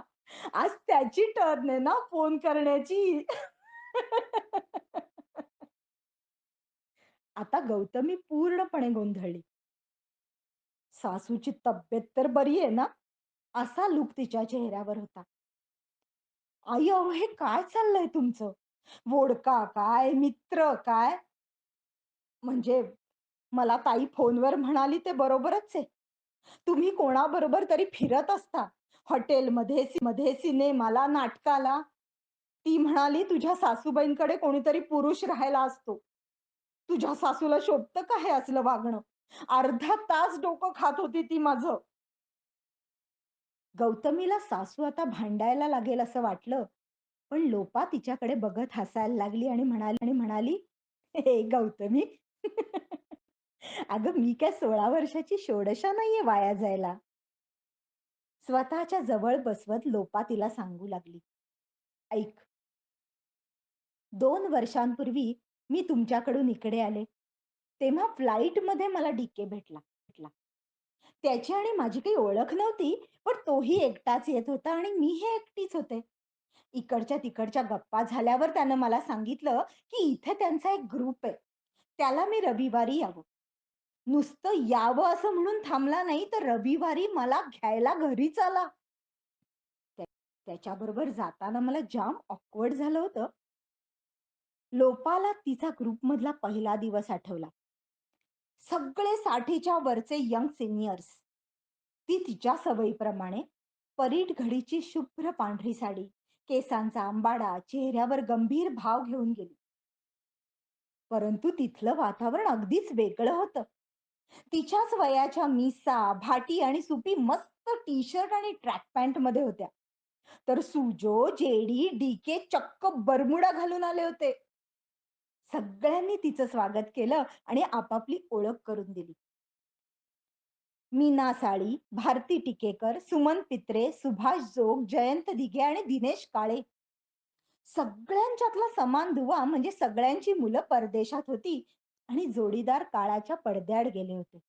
Speaker 1: आज त्याची टर्न आहे ना फोन करण्याची. आता गौतमी पूर्णपणे गोंधळली. सासूची तब्येत तर बरी आहे ना, असा लूक तिच्या चेहऱ्यावर होता. आई अहो, हे काय चाललंय तुमचं? वोडका काय, मित्र काय? म्हणजे मला ताई फोनवर म्हणाली ते बरोबरच आहे. तुम्ही कोणाबरोबर तरी फिरत असता, हॉटेलमध्ये, सिनेमाला, नाटकाला. ती म्हणाली तुझ्या सासूबाईंकडे कोणीतरी पुरुष राहायला असतो. तुझ्या सासूला शोभतं का हे असलं वागणं? अर्धा तास डोकं खात होती ती माझं. गौतमीला सासू आता भांडायला लागेल असं वाटलं, पण लोपा तिच्याकडे बघत हसायला लागली आणि म्हणाली, हे गौतमी, अगं मी काय 16 वर्षाची षोडशा नाहीये वाया जायला. स्वतःच्या जवळ बसवत लोपा तिला सांगू लागली, ऐक, 2 वर्षांपूर्वी मी तुमच्याकडून इकडे आले तेव्हा फ्लाईटमध्ये मला डीके भेटला. त्याची आणि माझी काही ओळख नव्हती, पण तोही एकटाच येत होता आणि मीही एकटीच होते. इकडच्या तिकडच्या गप्पा झाल्यावर त्यानं मला सांगितलं की इथे त्यांचा एक ग्रुप आहे, त्याला मी रविवारी यावं. नुसतं यावं असं म्हणून थांबला नाही, तर रविवारी मला घ्यायला घरीच आला. त्याच्याबरोबर जाताना मला जाम ऑकवर्ड झालं होतं. लोपाला तिचा ग्रुपमधला पहिला दिवस आठवला. सगळे 60च्या वरचे यंग सिनियर्स. ती तिच्या सवयीप्रमाणे परीट घडीची शुभ्र पांढरी साडी, केसांचा आंबाडा, चेहऱ्यावर गंभीर भाव घेऊन गेली. परंतु तिथलं वातावरण अगदीच वेगळं होतं. तिच्याच वयाच्या मिसा, भाटी आणि सुपी मस्त टी शर्ट आणि ट्रॅक पॅन्ट मध्ये होत्या. तर सुजो, जेडी, डीके चक्क बरमुडा घालून आले होते. सगळ्यांनी तिचं स्वागत केलं आणि आपापली ओळख करून दिली. मीना साळी, भारती टिकेकर, सुमन पित्रे, सुभाष जोग, जयंत दिघे आणि दिनेश काळे. सगळ्यांच्यातला समान दुवा म्हणजे सगळ्यांची मुलं परदेशात होती आणि जोडीदार काळाच्या पडद्याआड गेले होते.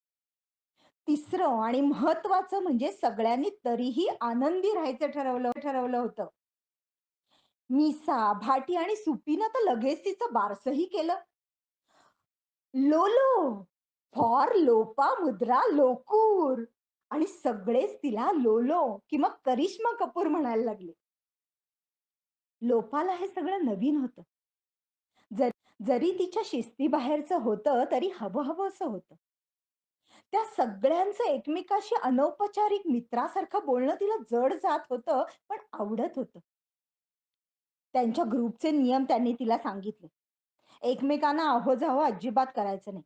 Speaker 1: तिसरं आणि महत्वाचं म्हणजे सगळ्यांनी तरीही आनंदी राहायचं ठरवलं होतं. मिसा, भाटी आणि सुपीनं तर लगेच तिचं बारसंही केलं. लोलो फॉर लोपा मुद्रा लोकूर. आणि सगळेच तिला लोलो किंवा करिश्मा कपूर म्हणायला लागले. लोपाला हे सगळं नवीन होतं. जरी तिच्या शिस्तीबाहेरचं होतं तरी हवं हवं असं होतं. त्या सगळ्यांचं एकमेकाशी अनौपचारिक मित्रासारखं बोलणं तिला जड जात होतं, पण आवडत होतं. त्यांच्या ग्रुपचे नियम त्यांनी तिला सांगितले. एकमेकांना अहोजाहो अजिबात करायचं नाही.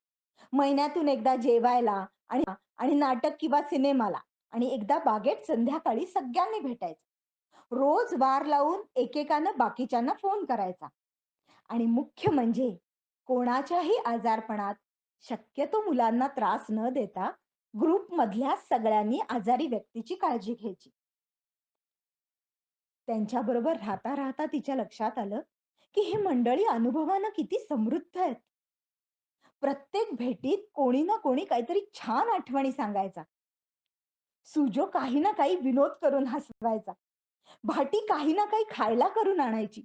Speaker 1: महिन्यातून एकदा जेवायला आणि आणि नाटक किंवा सिनेमाला आणि एकदा बागेत संध्याकाळी सगळ्यांनी भेटायचं. रोज वार लावून एकेकानं बाकीच्यांना फोन करायचा. आणि मुख्य म्हणजे कोणाच्याही आजारपणात शक्यतो मुलांना त्रास न देता ग्रुपमधल्या सगळ्यांनी आजारी व्यक्तीची काळजी घ्यायची. त्यांच्याबरोबर राहता राहता तिच्या लक्षात आलं की ही मंडळी अनुभवानं किती समृद्ध आहेत. प्रत्येक भेटीत कोणी ना कोणी काहीतरी छान आठवणी सांगायचा. सुजो काही ना काही विनोद करून हसवायचा. भाटी काही ना काही खायला करून आणायची.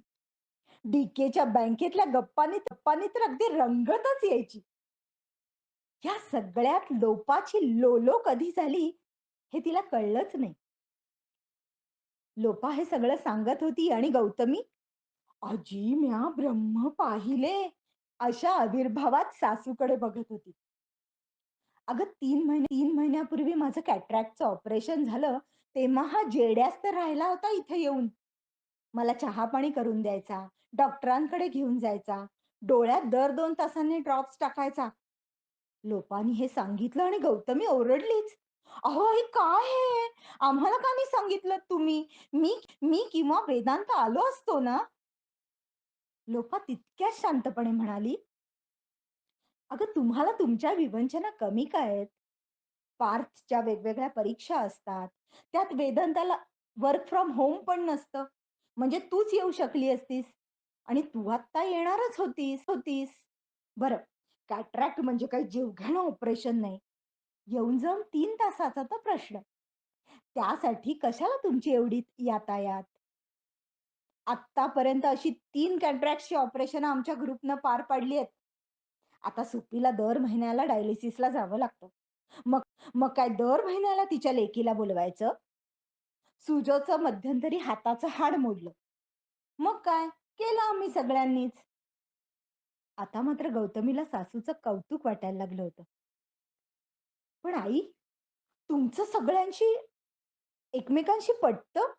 Speaker 1: डीकेच्या बँकेतल्या गप्पांनी तर अगदी रंगतच यायची. या सगळ्यात लोपाची लोलो कधी झाली हे तिला कळलंच नाही. लोपा हे सगळं सांगत होती आणि गौतमी अजी म्या ब्रह्म पाहिले अशा आविर्भावात सासूकडे बघत होती. अगं 3 महिन्यापूर्वी माझं कॅटरॅक्टचं ऑपरेशन झालं तेव्हा हा जेड्यास तर राहिला होता इथे येऊन. मला चहा पाणी करून द्यायचा, डॉक्टरांकडे घेऊन जायचा, डोळ्यात दर 2 तासांनी ड्रॉप्स टाकायचा. लोपानी हे सांगितलं आणि गौतमी ओरडलीच. अहो हे काय आहे? आम्हाला का नाही सांगितलं तुम्ही? मी मी किंवा वेदांत आलो असतो ना. लोपा तितक्याच शांतपणे म्हणाली, अगं तुम्हाला तुमच्या विवंचना कमी काय आहेत? पार्थच्या वेगवेगळ्या परीक्षा असतात. त्यात वेदांताला वर्क फ्रॉम होम पण नसतं. म्हणजे तूच येऊ शकली असतीस आणि तू आत्ता येणारच होतीस. बरं, कॅटरॅक्ट म्हणजे काही जीवघेणं ऑपरेशन नाही. येऊन जाऊन 3 तासाचा तर प्रश्न. त्यासाठी कशाला तुमची एवढी यातायात? आत्तापर्यंत अशी 3 कॅटरॅक्टची ऑपरेशन आमच्या ग्रुपनं पार पाडली आहेत. आता सुप्पीला दर महिन्याला डायलिसिसला जावं लागतं. मग मग काय दर महिन्याला तिच्या लेकीला बोलवायचं? सुजोचं मध्यंतरी हाताचं हाड मोडलं. मग काय केलं आम्ही सगळ्यांनीच. आता मात्र गौतमीला सासूचं कौतुक वाटायला लागलं होतं. पण आई, तुमचं सगळ्यांशी एकमेकांशी पटतं?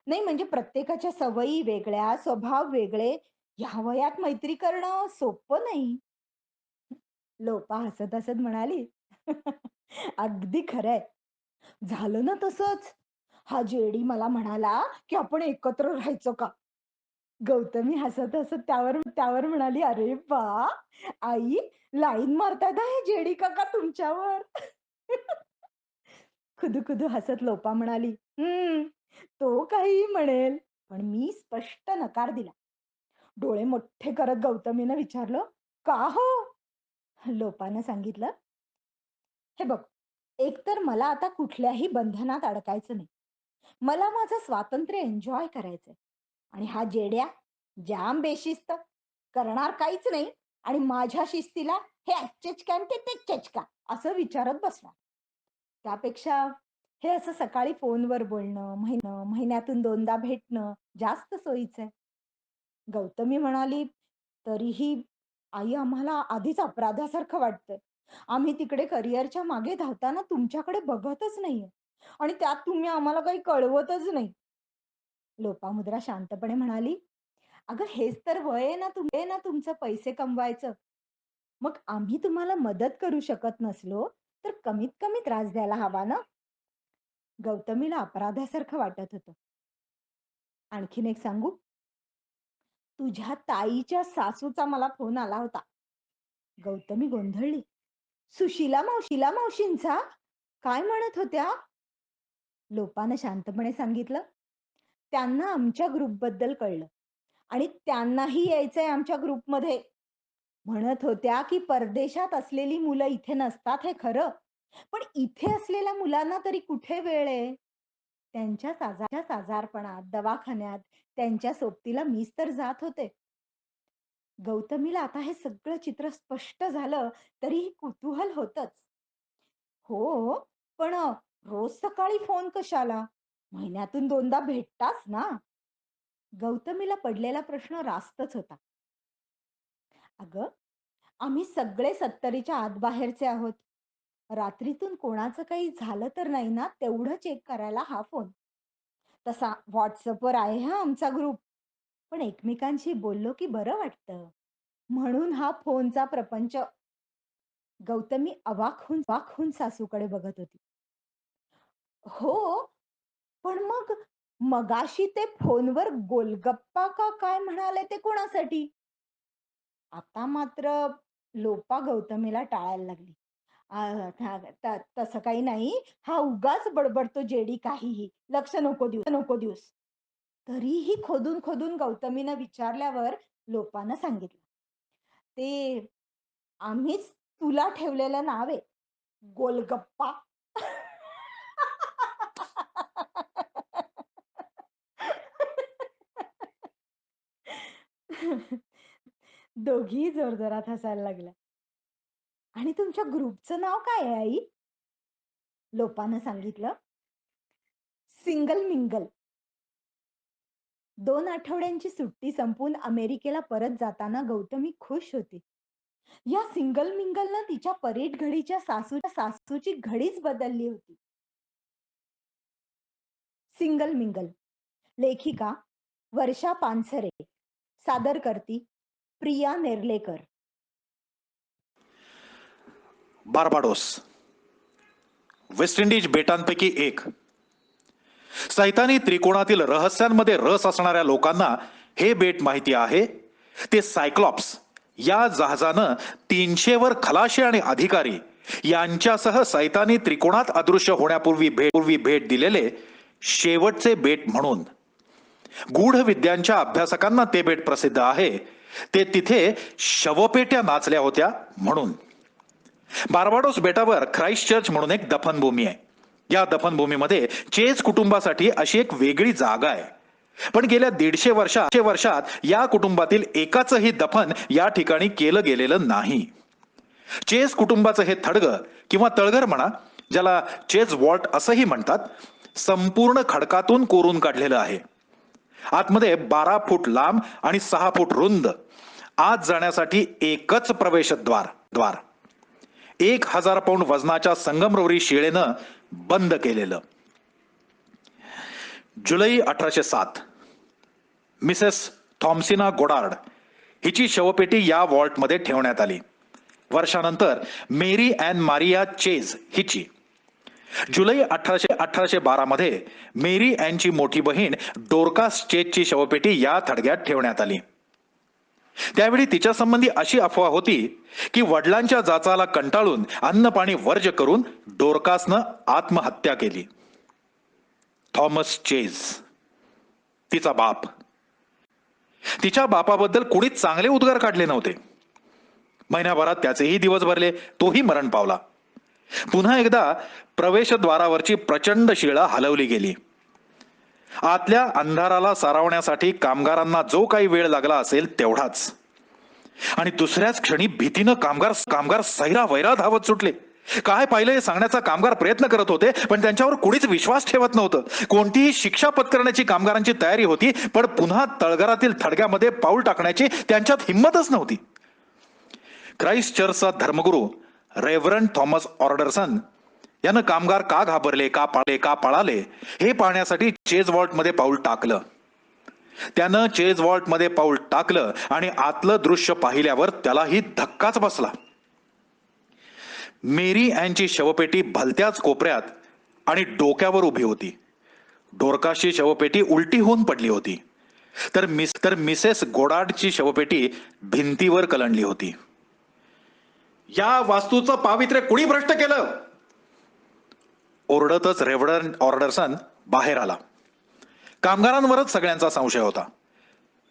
Speaker 1: नाही म्हणजे प्रत्येकाच्या सवयी वेगळ्या, स्वभाव वेगळे. ह्या वयात मैत्री करणं सोपं नाही. लोपा हसत हसत म्हणाली, अगदी खरंय. झालं ना तसंच. हा जेडी मला म्हणाला की आपण एकत्र राहायचं का. गौतमी हसत हसत त्यावर म्हणाली, अरे वा आई, लाईन मारतायत हे जेडी काका तुमच्यावर. खुदू हसत लोपा म्हणाली, तो काही म्हणेल. पण मी स्पष्ट नकार दिला. डोळे मोठे करत गौतमीनं विचारलं, का हो? लोपानं सांगितलं, हे बघ, एकतर मला आता कुठल्याही बंधनात अडकायचं नाही. मला माझं स्वातंत्र्य एन्जॉय करायचंय. आणि हा जेड्या जाम बेशिस्त, करणार काहीच नाही आणि माझ्या शिस्तीला हे अच्चेचका आणि ते तेच्चेचका असं विचारत बसणार. त्यापेक्षा हे असं सकाळी फोनवर बोलणं, महिन्यातून 2दा भेटणं जास्त सोयीचं आहे. गौतमी म्हणाली, तरीही आई आम्हाला आधीच अपराधासारखं वाटतंय. आम्ही तिकडे करिअरच्या मागे धावताना तुमच्याकडे बघतच नाहीये आणि त्यात तुम्ही आम्हाला काही कळवतच नाही. लोपामुद्रा शांतपणे म्हणाली, अगं हेच तर वय आहे ना तुमचं पैसे कमवायचं. मग आम्ही तुम्हाला मदत करू शकत नसलो तर कमीत कमी त्रास द्यायला हवा ना. गौतमीला अपराधासारखं वाटत होतं. आणखीन एक सांगू, तुझ्या ताईच्या सासूचा मला फोन आला होता. गौतमी गोंधळली. सुशीला मावशींचा? काय म्हणत होत्या? लोपानं शांतपणे सांगितलं, त्यांना आमच्या ग्रुपबद्दल कळलं आणि त्यांनाही यायचंय आमच्या ग्रुपमध्ये. म्हणत होत्या की परदेशात असलेली मुलं इथे नसतात हे खरं, पण इथे असलेल्या मुलांना तरी कुठे वेळ आहे. त्यांच्या आजारपणात, दवाखान्यात त्यांच्या सोबतीला मीच तर जात होते. गौतमीला आता हे सगळं चित्र स्पष्ट झालं तरीही कुतूहल होतच. हो, पण रोज सकाळी फोन कशाला? महिन्यातून 2दा भेटताच ना. गौतमीला पडलेला प्रश्न रास्तच होता. अगं, आम्ही सगळे 70च्या आत बाहेरचे आहोत. रात्रीतून कोणाचं काही झालं तर नाही ना तेवढं चेक करायला हा फोन. तसा व्हॉट्सअपवर आहे हा आमचा ग्रुप. पण एकमेकांशी बोललो की बरं वाटतं. म्हणून हा फोनचा प्रपंच. गौतमी अवाक होऊन सासूकडे बघत होती. हो, पण मग मगाशी ते फोनवर गोलगप्पा का काय म्हणाले ते कोणासाठी? आता मात्र लोपा गौतमीला टाळायला लागली. तसं काही नाही. हा उगाच बडबडतो जेडी काहीही. लक्ष नको देऊस. तरीही खोदून गौतमीनं विचारल्यावर लोपानं सांगितलं. ते आम्हीच तुला ठेवलेलं नाव आहे. गोलगप्पा. दोघीही जोरजोरात हसायला लागल्या. आणि तुमच्या ग्रुपचं नाव काय आहे आई? लोपानं सांगितलं, सिंगल मिंगल. 2 आठवड्यांची सुट्टी संपून अमेरिकेला परत जाताना गौतमी खुश होती. या सिंगल मिंगलनं तिच्या परेड घडीच्या सासूची घडीच बदलली होती. Single mingle. लेखिका वर्षा पानसरे. सादर करती Priya Nerlekar.
Speaker 3: Barbados, West Indies बेटांपैकी एक. सैतानी त्रिकोणातील रहस्यांमध्ये रस असणाऱ्या लोकांना हे बेट माहिती आहे. ते सायक्लॉप्स या जहाजानं 300वर खलाशी आणि अधिकारी यांच्यासह सैतानी त्रिकोणात अदृश्य होण्यापूर्वी भेट दिलेले शेवटचे बेट म्हणून. गूढ विद्यांच्या अभ्यासकांना ते बेट प्रसिद्ध आहे. ते तिथे शवपेट्या नाचल्या होत्या म्हणून. बार्बाडोस बेटावर ख्राइस्ट चर्च म्हणून एक दफनभूमी आहे. या दफनभूमीमध्ये चेज कुटुंबासाठी अशी एक वेगळी जागा आहे. पण गेल्या 150 वर्षात या कुटुंबातील एकाचंही दफन या ठिकाणी केलं गेलेलं नाही. चेज कुटुंबाचं हे थडगं किंवा तळघर म्हणा, ज्याला चेज वॉल्ट असंही म्हणतात, संपूर्ण खडकातून कोरून काढलेलं आहे. आतमध्ये 12 फूट लांब आणि 6 फूट रुंद. आत जाण्यासाठी एकच प्रवेशद्वार. 1000 पौंड वजनाच्या संगमरवरी शिळेनं बंद केलेलं. जुलै 1807 मिसेस थॉमसिना गोडार्ड हिची शवपेटी या वॉल्टमध्ये ठेवण्यात आली. वर्षानंतर मेरी अँन मारिया चेज हिची. जुलै 1812 मध्ये मेरी अँनची मोठी बहीण डोरकास चेजची शवपेटी या थडग्यात ठेवण्यात आली.
Speaker 11: त्यावेळी तिच्या संबंधी अशी अफवा होती की वडिलांच्या जाचाला कंटाळून अन्न पाणी वर्ज करून डोरकासनं आत्महत्या केली. थॉमस चेज तिचा बाप. तिच्या बापाबद्दल कोणीच चांगले उद्गार काढले नव्हते. महिन्याभरात त्याचेही दिवस भरले, तोही मरण पावला. पुन्हा एकदा प्रवेशद्वारावरची प्रचंड शिळा हलवली गेली. आतल्या अंधाराला सारावण्यासाठी कामगारांना जो काही वेळ लागला असेल तेवढाच. आणि दुसऱ्याच क्षणी भीतीनं कामगार सैरा वैरा धावत सुटले. काय पाहिलं हे सांगण्याचा कामगार प्रयत्न करत होते, पण त्यांच्यावर कुणीच विश्वास ठेवत नव्हतं. कोणतीही शिक्षा पत्करण्याची कामगारांची तयारी होती, पण पुन्हा तळघरातील थडग्यामध्ये पाऊल टाकण्याची त्यांच्यात हिंमतच नव्हती. ख्राइस्ट चर्चचा धर्मगुरू रेव्हरंड थॉमस ऑर्डरसन यानं कामगार का घाबरले, का पळाले हे पाहण्यासाठी चेज वॉल्टमध्ये पाऊल टाकलं. त्यानं चेज वॉल्टमध्ये पाऊल टाकलं आणि आतलं दृश्य पाहिल्यावर त्यालाही धक्काच बसला. मेरी अँनची शवपेटी भलत्याच कोपऱ्यात आणि डोक्यावर उभी होती. डोरकासची शवपेटी उलटी होऊन पडली होती, तर मिसेस गोडार्डची शवपेटी भिंतीवर कलंडली होती. या वास्तूचं पावित्र्य कुणी भ्रष्ट केलं? ओरडतच रेव्हरंड ऑर्डरसन बाहेर आला. कामगारांवरच सगळ्यांचा संशय होता.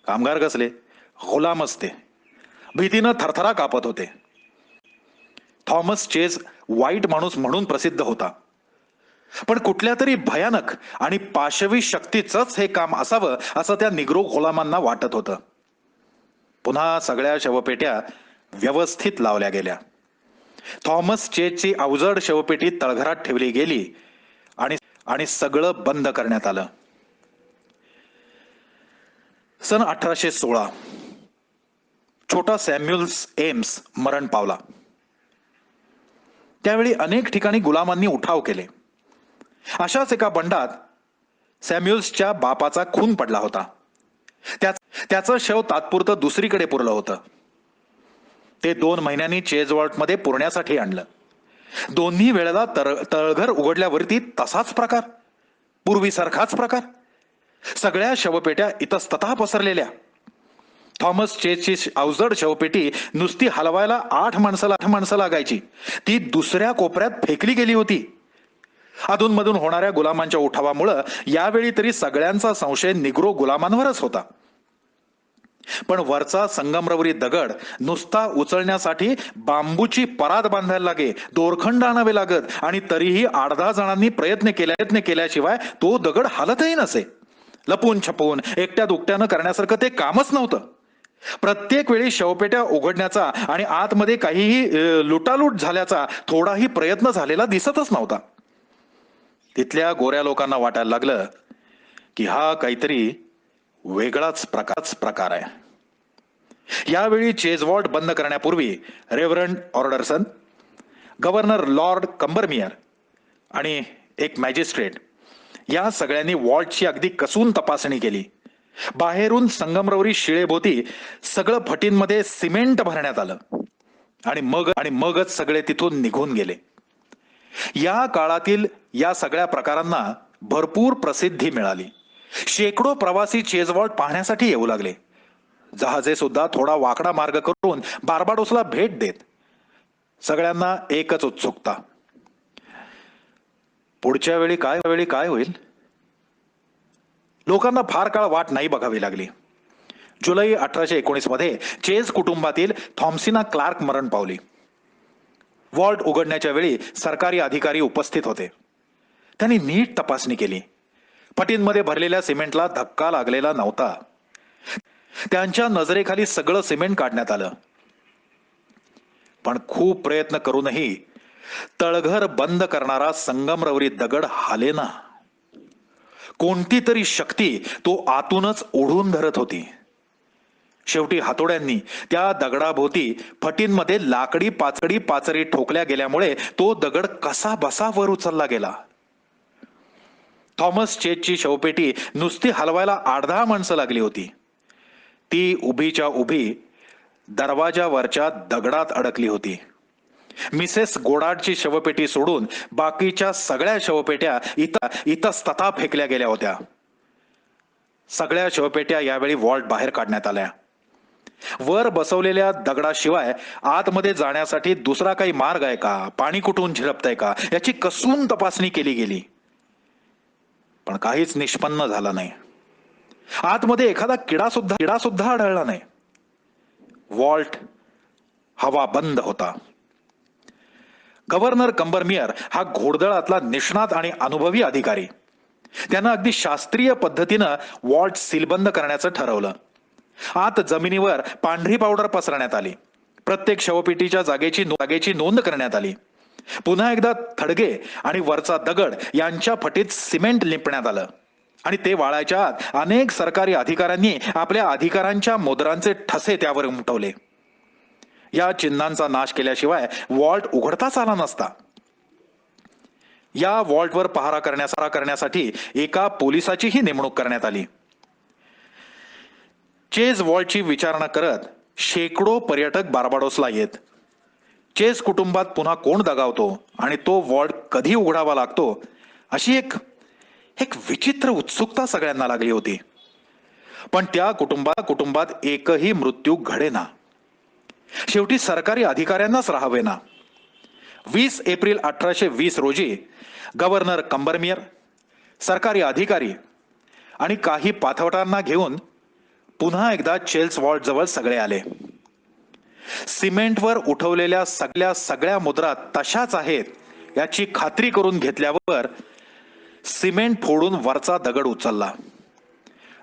Speaker 11: कामगार कसले? गुलाम असते. भीतीनं थरथरा कापत होते. थॉमस चेज वाईट माणूस म्हणून प्रसिद्ध होता, पण कुठल्या तरी भयानक आणि पाशवी शक्तीचंच हे काम असावं असं त्या निग्रो गुलामांना वाटत होतं. पुन्हा सगळ्या शवपेट्या व्यवस्थित लावल्या गेल्या. थॉमस चेजची अवजड शवपेटी तळघरात ठेवली गेली आणि सगळं बंद करण्यात आलं. सन 1816 छोटा सॅम्युअल्स एम्स मरण पावला. त्यावेळी अनेक ठिकाणी गुलामांनी उठाव केले. अशाच एका बंडात सॅम्युअल्सच्या बापाचा खून पडला होता. त्याचं शव तात्पुरतं दुसरीकडे पुरलं होतं. ते 2 महिन्यांनी चेज वॉल्टमध्ये पुरण्यासाठी आणलं. दोन्ही वेळेला तळघर उघडल्यावरती तसाच प्रकार, पूर्वीसारखाच प्रकार. सगळ्या शवपेट्या इतस्ततः पसरलेल्या. थॉमस चेजची अवजड शवपेटी नुसती हलवायला 8 माणसं लागायची. ती दुसऱ्या कोपऱ्यात फेकली गेली होती. अधूनमधून होणाऱ्या गुलामांच्या उठावामुळं यावेळी तरी सगळ्यांचा संशय निग्रो गुलामांवरच होता. पण वरचा संगमरवरी दगड नुसता उचलण्यासाठी बांबूची परात बांधायला लागे, दोरखंड आणावे लागत, आणि तरीही 8-10 जणांनी प्रयत्न केल्याशिवाय तो दगड हालतही नसे. लपून छपून एकट्या दुकट्यानं करण्यासारखं ते कामच नव्हतं. प्रत्येक वेळी शवपेट्या उघडण्याचा आणि आतमध्ये काहीही लुटालूट झाल्याचा थोडाही प्रयत्न झालेला दिसतच नव्हता. तिथल्या गोऱ्या लोकांना वाटायला लागलं की हा काहीतरी वेगळाच प्रकार आहे. यावेळी चेज वॉल्ट बंद करण्यापूर्वी रेव्हरंड ऑर्डरसन, गव्हर्नर लॉर्ड कंबरमियर आणि एक मॅजिस्ट्रेट या सगळ्यांनी वॉल्टची अगदी कसून तपासणी केली. बाहेरून संगमरवरी शिळेभोवती सगळं फटींमध्ये सिमेंट भरण्यात आलं आणि मगच सगळे तिथून निघून गेले. या काळातील या सगळ्या प्रकारांना भरपूर प्रसिद्धी मिळाली. शेकडो प्रवासी चेज वॉल्ट पाहण्यासाठी येऊ लागले. जहाजे सुद्धा थोडा वाकडा मार्ग करून बार्बाडोसला भेट देत. सगळ्यांना एकच उत्सुकता, पुढच्या वेळी काय होईल? लोकांना फार काळ वाट नाही बघावी लागली. जुलै 1819 मध्ये चेज कुटुंबातील थॉम्सिना क्लार्क मरण पावली. वॉल्ट उघडण्याच्या वेळी सरकारी अधिकारी उपस्थित होते. त्यांनी नीट तपासणी केली. फटींमध्ये भरलेल्या सिमेंटला धक्का लागलेला नव्हता. त्यांच्या नजरेखाली सगळं सिमेंट काढण्यात आलं. पण खूप प्रयत्न करूनही तळघर बंद करणारा संगमरवरी दगड हालेना. कोणती तरी शक्ती तो आतूनच ओढून धरत होती. शेवटी हातोड्यांनी त्या दगडाभोवती फटींमध्ये लाकडी पाचरी ठोकल्या गेल्यामुळे तो दगड कसा बसा वर उचलला गेला. थॉमस चेजची शवपेटी नुसती हलवायला 8-10 माणसं लागली होती. ती उभीच्या उभी दरवाजावरच्या दगडात अडकली होती. मिसेस गोडार्डची शवपेटी सोडून बाकीच्या सगळ्या शवपेट्या इतस्ततः फेकल्या गेल्या होत्या. सगळ्या शवपेट्या यावेळी वॉल्ट बाहेर काढण्यात आल्या. वर बसवलेल्या दगडाशिवाय आतमध्ये जाण्यासाठी दुसरा काही मार्ग आहे का, पाणी कुठून झिरपतंय का, याची कसून तपासणी केली गेली, पण काहीच निष्पन्न झालं नाही. आतमध्ये एखादा किडा सुद्धा आढळला नाही. वॉल्ट हवा बंद होता. गव्हर्नर कंबरमियर हा घोडदळातला निष्णात आणि अनुभवी अधिकारी. त्यानं अगदी शास्त्रीय पद्धतीनं वॉल्ट सीलबंद करण्याचं ठरवलं. आत जमिनीवर पांढरी पावडर पसरण्यात आली. प्रत्येक शवपेटीच्या जागेची नोंद करण्यात आली. पुन्हा एकदा थडगे आणि वरचा दगड यांच्या फटीत सिमेंट लिंपण्यात आलं आणि ते वाळायच्या आत अनेक सरकारी अधिकाऱ्यांनी आपल्या अधिकारांच्या मुद्रांचे ठसे त्यावर उमटवले. या चिन्हांचा नाश केल्याशिवाय वॉल्ट उघडताच आला नसता. या वॉल्टवर पहारा करण्यासाठी एका पोलिसाचीही नेमणूक करण्यात आली. चेज वॉल्टची विचारणा करत शेकडो पर्यटक बार्बाडोसला येत. चेज कुटुंबात पुन्हा कोण दगावतो आणि तो वॉल्ट कधी उघडावा लागतो अशी एक विचित्र उत्सुकता सगळ्यांना लागली होती. पण त्या कुटुंबात एकही मृत्यू घडेना. शेवटी सरकारी अधिकाऱ्यांनाच राहावेना. 20 एप्रिल 1820 रोजी गव्हर्नर कंबरमियर, सरकारी अधिकारी आणि काही पाथवटांना घेऊन पुन्हा एकदा चेल्स वॉल्ट जवळ सगळे आले. सिमेंटवर उठवलेल्या सगळ्या मुद्रा तशाच आहेत याची खात्री करून घेतल्यावर सिमेंट फोडून वरचा दगड उचलला.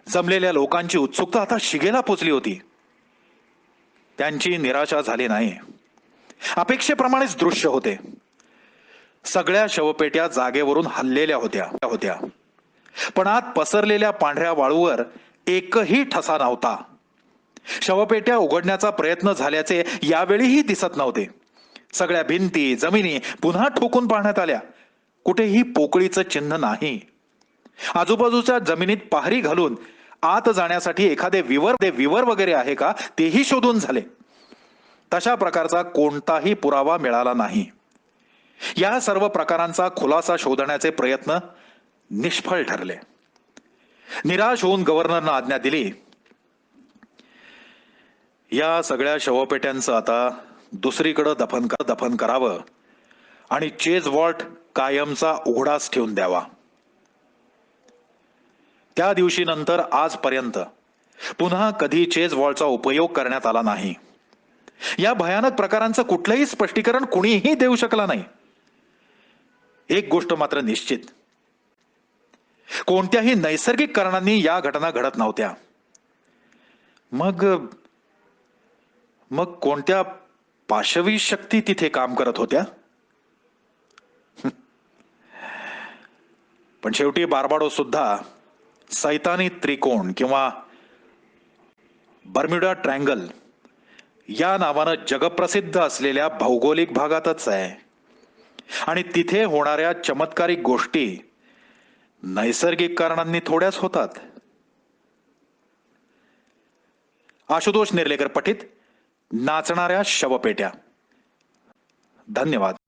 Speaker 11: जमलेल्या लोकांची उत्सुकता आता शिगेला पोचली होती. त्यांची निराशा झाली नाही. अपेक्षेप्रमाणेच दृश्य होते. सगळ्या शवपेट्या जागेवरून हललेल्या होत्या. पण आत पसरलेल्या पांढऱ्या वाळूवर एकही ठसा नव्हता. शवपेट्या उघडण्याचा प्रयत्न झाल्याचे यावेळीही दिसत नव्हते. सगळ्या भिंती जमिनी पुन्हा ठोकून पाहण्यात आल्या. कुठेही पोकळीचं चिन्ह नाही. आजूबाजूच्या जमिनीत पाहरी घालून आत जाण्यासाठी एखादे विवर वगैरे आहे का तेही शोधून झाले. तशा प्रकारचा कोणताही पुरावा मिळाला नाही. या सर्व प्रकारांचा खुलासा शोधण्याचे प्रयत्न निष्फळ ठरले. निराश होऊन गव्हर्नरनं आज्ञा दिली, या सगळ्या शवपेट्यांचं आता दुसरीकडे दफन करावं आणि चेज वॉल्ट कायमचा उघडाच ठेवून द्यावा. त्या दिवशी नंतर आजपर्यंत पुन्हा कधी चेज वॉल्टचा उपयोग करण्यात आला नाही. या भयानक प्रकारांचं कुठलंही स्पष्टीकरण कुणीही देऊ शकला नाही. एक गोष्ट मात्र निश्चित, कोणत्याही नैसर्गिक कारणांनी या घटना घडत नव्हत्या. मग कोणत्या पाशवी शक्ती तिथे काम करत होत्या? पण शेवटी बार्बाडोस सुद्धा सैतानी त्रिकोण किंवा बर्म्युडा ट्रँगल या नावानं जगप्रसिद्ध असलेल्या भौगोलिक भागातच आहे. आणि तिथे होणाऱ्या चमत्कारिक गोष्टी नैसर्गिक कारणांनी थोड्याच होतात. आशुतोष निर्लेकर पठित नाचणाऱ्या शवपेट्या. धन्यवाद.